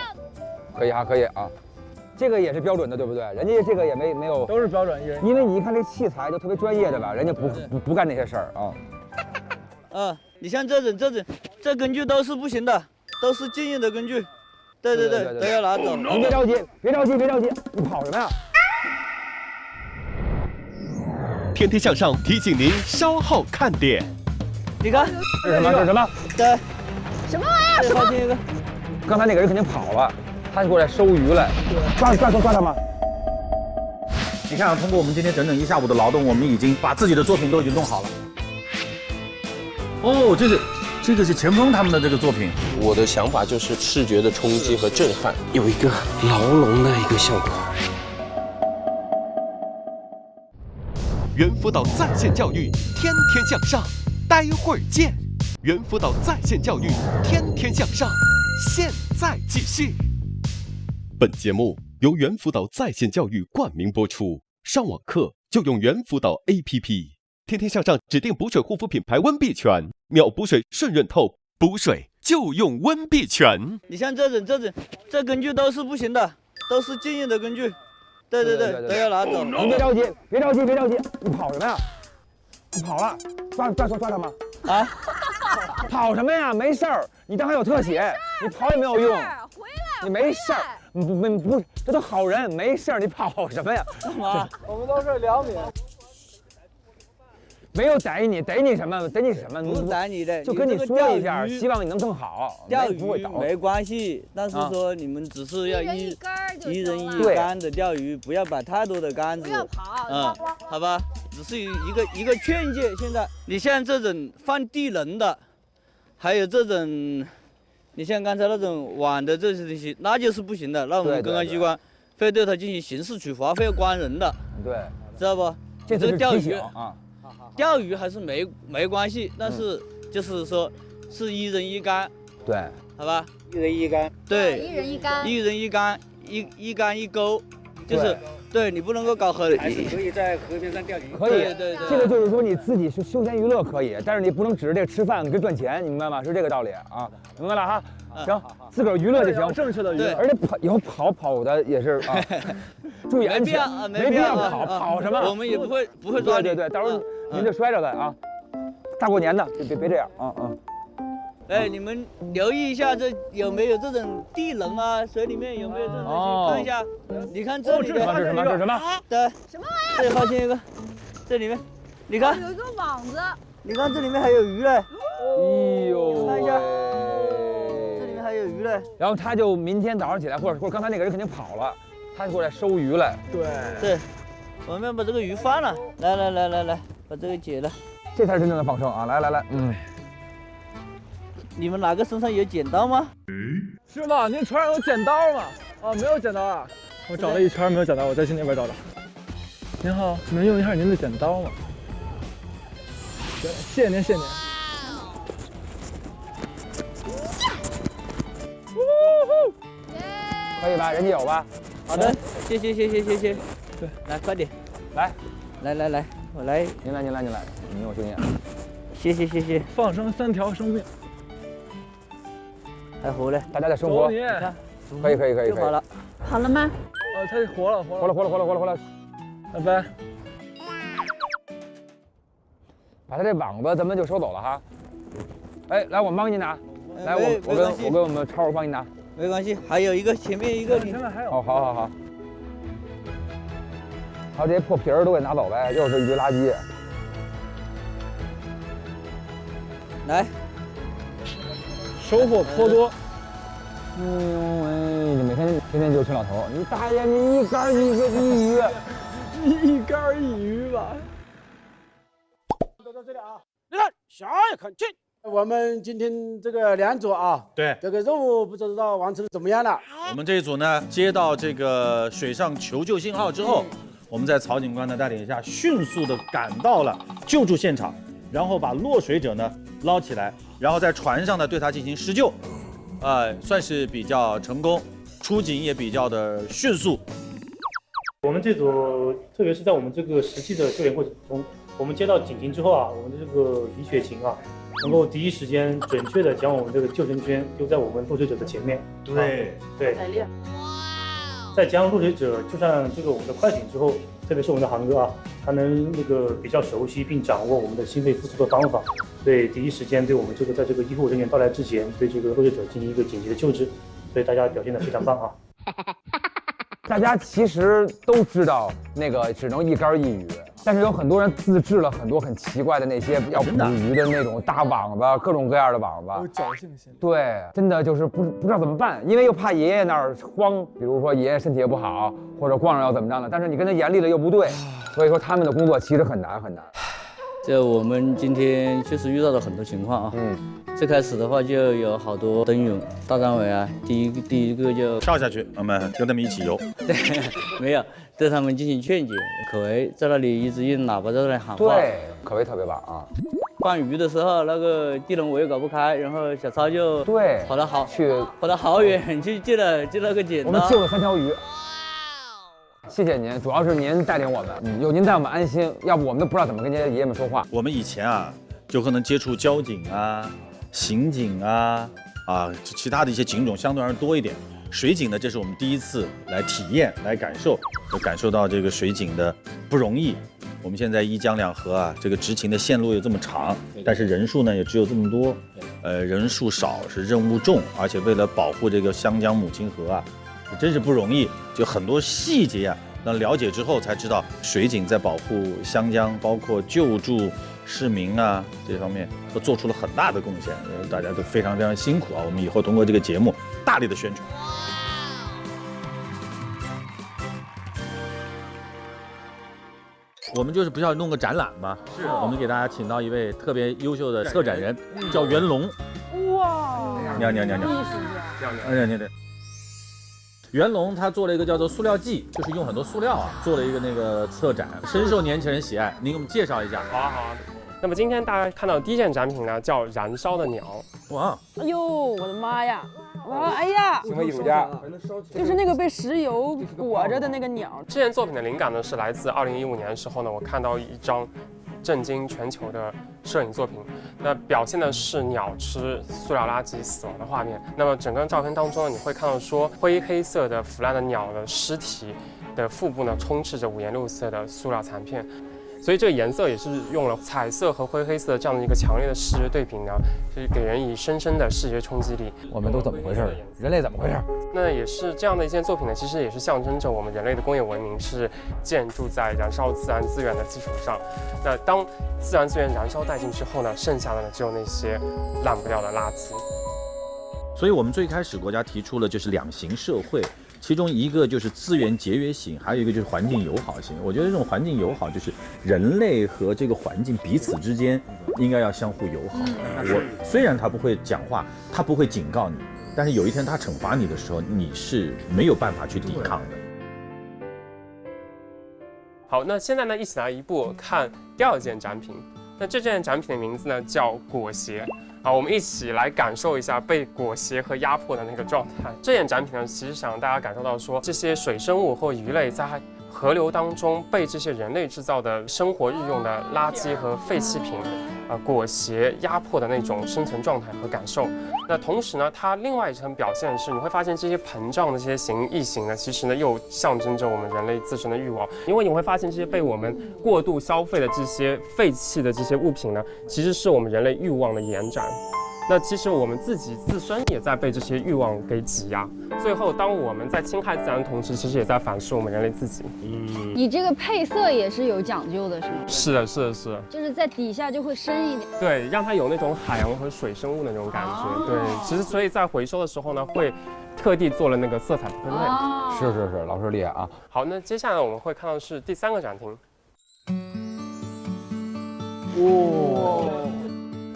C: 可以啊，可以啊。这个也是标准的，对不对？人家这个也没有，
H: 都是标准，
C: 因为你一看这器材就特别专业的吧，人家不干那些事儿
J: 啊。你像这这工具都是不行的，都是禁用的工具。对，都要拿走。
C: 你别着急，别着急，你跑什么呀？
A: 天天向上提醒您稍后看点。
J: 你看
C: 这是什么？
J: 对，
I: 什么玩意儿？什么？
C: 刚才那个人肯定跑了。他过来收鱼来，抓他吗？
B: 你看，通过我们今天整整一下午的劳动，我们已经把自己的作品都已经弄好了。哦，这个是前锋他们的这个作品。
E: 我的想法就是视觉的冲击和震撼，有一个牢笼的一个效果。
A: 猿辅导在线教育，天天向上，待会儿见。猿辅导在线教育，天天向上，现在继续。本节目由猿辅导在线教育冠名播出，上网课就用猿辅导 APP。天天向上指定补水护肤品牌温碧泉，秒补水顺润透，补水就用温碧泉。
J: 你像这工具都是不行的，都是禁用的工具。对，都要拿走。
C: 你别着急，你跑什么呀？你跑了，抓他吗？啊？跑什么呀？没事儿，你这还有特写，你跑也没有用。回来，你没事儿，不，这都好人，没事儿，你跑什么呀？
J: 干嘛？
H: 我们都是2米。
C: 没有逮你什么？
J: 不是逮你的，
C: 就跟你说一下，希望你能更好。
J: 钓鱼没关系，但是说你们只是要一人一杆的钓鱼，不要摆太多的杆子。不
I: 要跑。
J: 好吧，只是一个劝诫。现在你像这种放地人的，还有这种，你像刚才那种网的这些东西，那就是不行的。那我们公安机关会对他进行刑事处罚，会要关人的。
C: 对，
J: 知道不？
C: 这是
J: 钓鱼
C: 啊。
J: 钓鱼还是没关系，但是就是说是一人一杆，
C: 对，
J: 好吧，
H: 一人一杆，
J: 对，
I: 一人一杆，
J: 一人一杆，一杆一钩，就是对你不能够搞河，
H: 还是可以在河边上钓鱼，
C: 可以，对，这个就是说你自己休闲娱乐可以，但是你不能指着这个吃饭跟赚钱，你明白吗？是这个道理啊，明白了哈？行，自个儿娱乐就行，
H: 正确的娱乐，
C: 而且以后跑的也是啊，注意安全，没必要跑什么，
J: 我们也不会抓你，
C: 对，到时候您就摔着了啊！大过年的，别这样啊！
J: 哎，你们留意一下，这有没有这种地人啊？水里面有没有这种东西？看一下，你看这里的
C: 这是什么？
J: 对，
I: 什么玩意儿？
J: 这里发现一个，这里面，你看
I: 有一个网子，
J: 你看这里面还有鱼嘞！
C: 哎呦，
J: 看一下，这里面还有鱼嘞。
C: 然后他就明天早上起来，或者刚才那个人肯定跑了，他就过来收鱼来。
J: 对。我们要把这个鱼放了，来，把这个解了，
C: 这才是真正的放生啊！来，
J: 你们哪个身上有剪刀吗？
H: 是吗？您船上有剪刀吗？啊，没有剪刀啊，我找了一圈没有剪刀，我再去那边找找。您好，能用一下您的剪刀吗？行，谢谢您。
C: 可以吧？人家有吧？
J: 好的，谢谢。对，来快点，来，我来。
C: 您来，您有经验。
J: 谢谢。
R: 放生3条生命，
J: 还活嘞，
C: 大家的生活，
R: 你
C: 看，可以，
J: 就好了。
O: 好了吗？
R: 它活了，拜拜。
C: 把他这网子咱们就收走了哈。哎，来，我们帮你拿。来，我跟我们超帮你拿。
J: 没关系，还有一个前面一个你。
C: 哦，好。把这些破皮儿都给拿走呗，又是一堆垃圾。
J: 来，
R: 收获颇多。
C: 你每天就吃两头，你大爷，你一竿一个一鱼，
R: 一竿一鱼吧。
F: 到这里啊，你看下一看进。我们今天这个2组啊，
B: 对，
F: 这个任务不知道完成的怎么样了。
B: 我们这一组呢，接到这个水上求救信号之后，我们在曹警官的带领下，迅速的赶到了救助现场，然后把落水者呢捞起来，然后在船上呢对他进行施救，算是比较成功，出警也比较的迅速。
U: 我们这组，特别是在我们这个实际的救援过程中，我们接到警情之后啊，我们的这个李雪琴啊，能够第一时间准确的将我们这个救生圈丢在我们落水者的前面。对，在将落水者救上这个我们的快艇之后，特别是我们的航哥啊，他能那个比较熟悉并掌握我们的心肺复苏的方法，对，第一时间对我们这个在这个医护人员到来之前，对这个落水者进行一个紧急的救治，所以大家表现得非常棒啊。
C: 大家其实都知道那个只能一竿一鱼，但是有很多人自制了很多很奇怪的那些要捕鱼的那种大网子，各种各样的网子，
R: 有侥幸心。
C: 对，真的就是不知道怎么办，因为又怕爷爷那儿慌，比如说爷爷身体也不好，或者逛上要怎么着的，但是你跟他严厉了又不对，所以说他们的工作其实很难。
J: 这我们今天确实遇到了很多情况啊。最开始的话就有好多灯泳大张伟啊，第一个就
B: 跳下去，我们跟他们一起游。
J: 对，没有对他们进行劝解。可为在那里一直用喇叭在那里喊话。
C: 对，可为特别棒啊。
J: 放鱼的时候，那个地龙我也搞不开，然后小超就跑得好远去借了个剪刀。
C: 我们救了3条鱼。谢谢您，主要是您带领我们，有您带我们安心，要不我们都不知道怎么跟这些爷爷们说话。
B: 我们以前啊，就可能接触交警啊、刑警啊，其他的一些警种相对而言多一点。水警呢，这是我们第一次来体验、来感受，就感受到这个水警的不容易。我们现在一江两河啊，这个执勤的线路又这么长，但是人数呢也只有这么多，人数少是任务重，而且为了保护这个湘江母亲河啊。真是不容易，就很多细节啊，那了解之后才知道，水警在保护湘江，包括救助市民啊这方面，都做出了很大的贡献，大家都非常非常辛苦啊。我们以后通过这个节目大力的宣传。我们就是不是要弄个展览吗？是，我们给大家请到一位特别优秀的策展人，叫袁龙。
D: 哇！
B: 你好。袁龙他做了一个叫做塑料记，就是用很多塑料啊做了一个那个策展，深受年轻人喜爱。您给我们介绍一下。
P: 好。那么今天大家看到的第一件展品呢，叫燃烧的鸟。
B: 哇！
D: 哎呦，我的妈呀！哎呀！
C: 行为艺术家，
D: 就是那个被石油裹着的那个鸟。
P: 这件作品的灵感呢，是来自2015年的时候呢，我看到一张震惊全球的摄影作品，那表现的是鸟吃塑料垃圾死亡的画面。那么整个照片当中呢，你会看到说灰黑色的腐烂的鸟的尸体的腹部呢，充斥着五颜六色的塑料残片。所以这个颜色也是用了彩色和灰黑色这样的一个强烈的视觉对比呢，就是给人以深深的视觉冲击力。
C: 我们都怎么回事？人类怎么回事？
P: 那也是这样的一件作品呢，其实也是象征着我们人类的工业文明是建筑在燃烧自然资源的基础上。那当自然资源燃烧殆尽之后呢，剩下的呢只有那些烂不掉的垃圾。
B: 所以我们最开始国家提出了就是2型社会。其中一个就是资源节约型，还有一个就是环境友好型。我觉得这种环境友好就是人类和这个环境彼此之间应该要相互友好。虽然他不会讲话，他不会警告你，但是有一天他惩罚你的时候，你是没有办法去抵抗的。
P: 好，那现在呢，一起来一步看第2件展品。那这件展品的名字呢叫裹挟。好，我们一起来感受一下被裹挟和压迫的那个状态。这件展品呢，其实想让大家感受到说，这些水生物或鱼类在河流当中被这些人类制造的生活日用的垃圾和废弃品，裹挟压迫的那种生存状态和感受。那同时呢，它另外一层表现是，你会发现这些膨胀的这些异形呢，其实呢又象征着我们人类自身的欲望，因为你会发现这些被我们过度消费的这些废弃的这些物品呢，其实是我们人类欲望的延展。那其实我们自身也在被这些欲望给挤压，最后当我们在侵害自然的同时，其实也在反噬我们人类自己。
I: 你这个配色也是有讲究的，是吗？
P: 是的，是的，是的。
I: 就是在底下就会深一点。
P: 对，让它有那种海洋和水生物的那种感觉。对，其实所以在回收的时候呢，会特地做了那个色彩分类。
C: 是，老师厉害啊！
P: 好，那接下来我们会看到的是第3个展厅。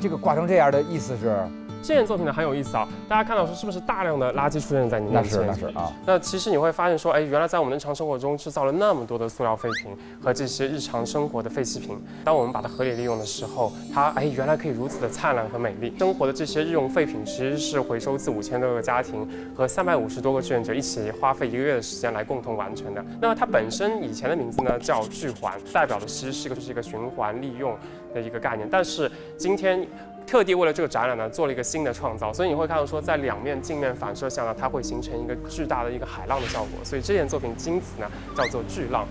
C: 这个挂成这样的意思是？
P: 这件作品呢很有意思啊，大家看到是不是大量的垃圾出现在你面前？
C: 那是啊。
P: 那其实你会发现说，原来在我们日常生活中制造了那么多的塑料废品和这些日常生活的废弃品，当我们把它合理利用的时候，它原来可以如此的灿烂和美丽。生活的这些日用废品其实是回收自5000多个家庭和350多个志愿者一起花费1个月的时间来共同完成的。那么它本身以前的名字呢叫聚环，代表的其实是一个循环利用的一个概念，但是今天特地为了这个展览呢，做了一个新的创造，所以你会看到说，在2面镜面反射下呢，它会形成一个巨大的一个海浪的效果。所以这件作品经此呢叫做巨浪。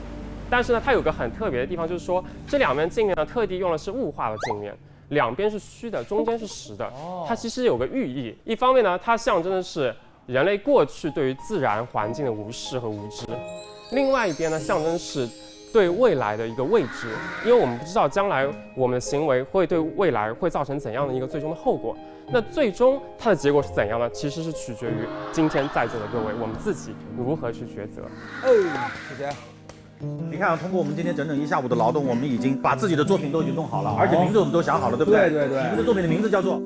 P: 但是呢，它有个很特别的地方，就是说这2面镜面呢，特地用的是雾化的镜面，2边是虚的，中间是实的。它其实有个寓意，一方面呢，它象征的是人类过去对于自然环境的无视和无知；另外一边呢，象征是对未来的一个未知，因为我们不知道将来我们的行为会对未来会造成怎样的一个最终的后果。那最终它的结果是怎样呢？其实是取决于今天在座的各位，我们自己如何去抉择。
C: 谢谢。
B: 你看，通过我们今天整整1下午的劳动，我们已经把自己的作品都已经弄好了，而且名字我们都想好了，对不对？
C: 对。
B: 你们的作品的名字叫做？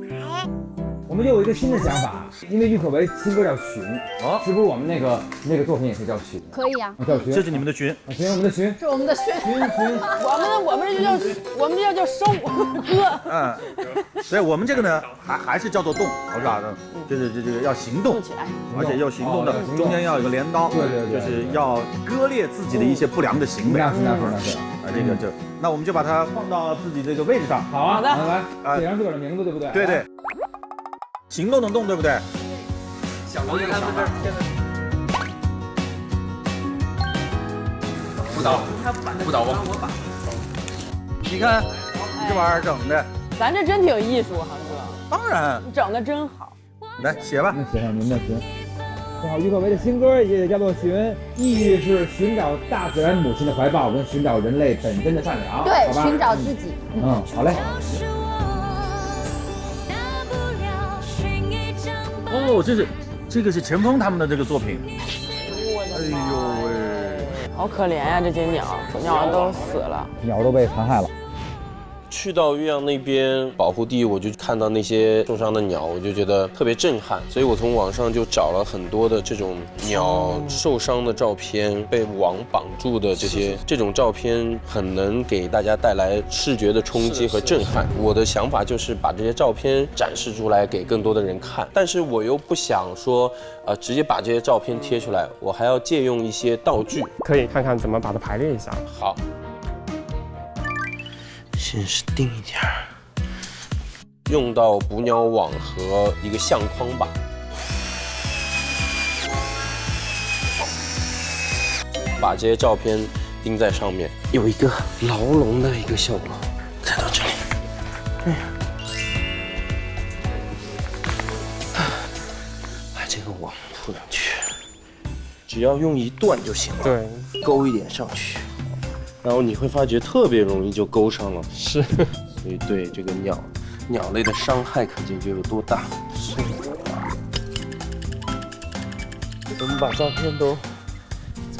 C: 我们又有一个新的想法，因为郁可唯新歌叫《寻》，是不是我们那个作品也是叫《寻》？
I: 可以啊，
C: 叫《寻》。
B: 这是你们的寻，
C: 我们的寻，
D: 是我们的寻。我们这叫收歌。
B: 所以我们这个呢，还是叫做动，是吧？就是这个要行动起来，而且要行动的，中间要有个镰刀，对，就是要割裂自己的一些不良的行为。
C: 那是。
B: 那我们就把它放到自己这个位置上。
C: 好啊，来，写上自个儿的名字，对不对？
B: 对。行动的动，对不对？
J: 小王爷他们这儿现在不倒我把。
B: 你看，这玩意儿整的，
D: 咱这真挺艺术，航哥。
B: 当然，
D: 你整的真好。
B: 来写吧。
C: 那写上您的寻。正好郁可唯的新歌也叫做《寻》，意义是寻找大自然母亲的怀抱，跟寻找人类本真的善良。
I: 对，寻找自己。
C: 好嘞。
B: 这个是前锋他们的这个作品。哎呦喂，
D: 好可怜呀，这些鸟都死了，
C: 鸟都被残害了。
E: 去到岳阳那边保护地，我就看到那些受伤的鸟，我就觉得特别震撼，所以我从网上就找了很多的这种鸟受伤的照片，被网绑住的这种照片，很能给大家带来视觉的冲击和震撼。我的想法就是把这些照片展示出来给更多的人看，但是我又不想说，直接把这些照片贴出来，我还要借用一些道具，
P: 可以看看怎么把它排列一下。
E: 好。先是定一点，用到捕鸟网和一个相框吧。把这些照片钉在上面，有一个牢笼的一个效果。再到这里，把这个网铺上去，只要用一段就行了。
P: 对，
E: 勾一点上去。然后你会发觉特别容易就勾上了，
P: 是，
E: 所以对这个鸟类的伤害可见就有多大。是，我们把照片都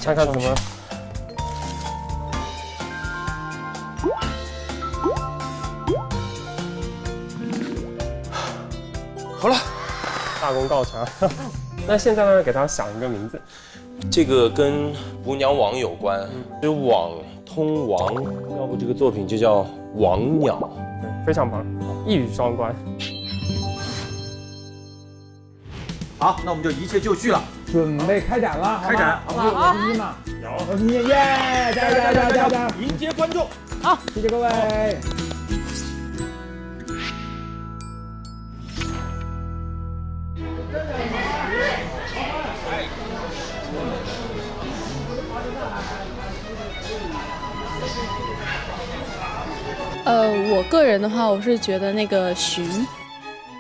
P: 看看怎么。
E: 好了，
P: 大功告成。那现在呢，给他想一个名字。
E: 这个跟捕鸟网有关，这网通王，要不这个作品就叫王鸟，
P: 非常棒，一语双关。
B: 好，那我们就一切就绪了，
C: 准备开展了，
B: 开展，
C: 好不好？有信心吗？有信心，耶！加油加油加油加油加油！
B: 迎接观众。
C: 好，谢谢各位。
K: 我个人的话，我是觉得那个寻，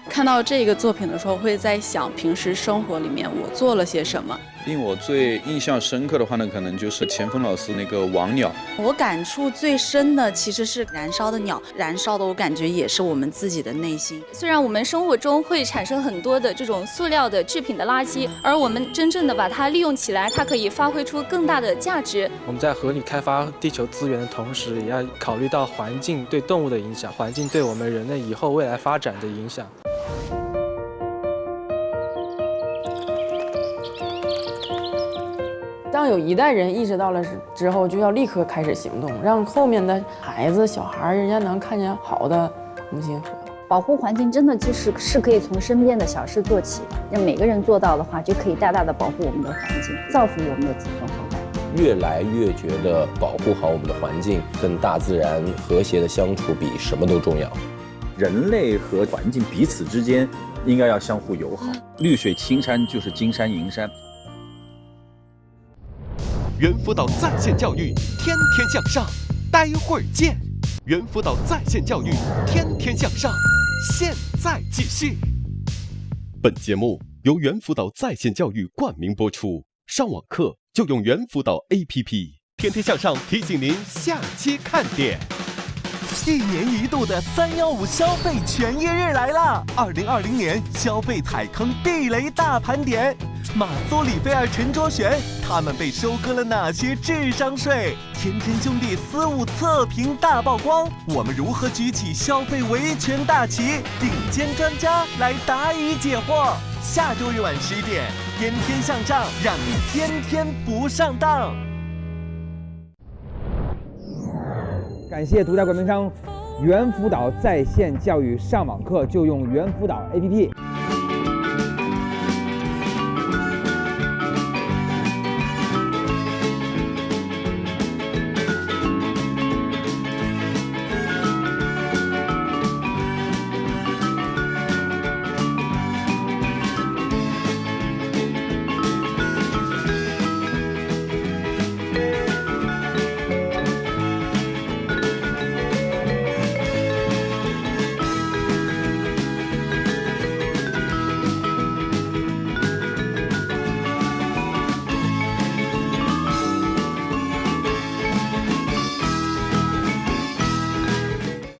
K: 看到这个作品的时候，会在想平时生活里面我做了些什么。
B: 令我最印象深刻的话呢，可能就是钱枫老师那个王鸟。
V: 我感触最深的其实是燃烧的鸟，燃烧的我感觉也是我们自己的内心。
W: 虽然我们生活中会产生很多的这种塑料的制品的垃圾，而我们真正的把它利用起来，它可以发挥出更大的价值。
X: 我们在合理开发地球资源的同时，也要考虑到环境对动物的影响，环境对我们人类以后未来发展的影响。
D: 当有一代人意识到了之后，就要立刻开始行动，让后面的孩子、小孩人家能看见好的母亲河。
I: 保护环境真的是可以从身边的小事做起，让每个人做到的话，就可以大大的保护我们的环境，造福我们的子孙后代。
E: 越来越觉得保护好我们的环境，跟大自然和谐的相处比什么都重要。
B: 人类和环境彼此之间应该要相互友好。绿水青山就是金山银山。
A: 猿辅导在线教育，天天向上，待会儿见。猿辅导在线教育，天天向上，现在继续。本节目由猿辅导在线教育冠名播出，上网课就用猿辅导 APP。天天向上提醒您下期看点。
Y: 1年1度的315消费权益日来了！2020年消费踩坑地雷大盘点，马苏里菲尔、陈卓璇他们被收割了哪些智商税？天真兄弟私物测评大曝光，我们如何举起消费维权大旗？顶尖专家来答疑解惑。下周日晚11点，天天向上，让你天天不上当。
C: 感谢独家冠名商猿辅导在线教育，上网课就用猿辅导 APP。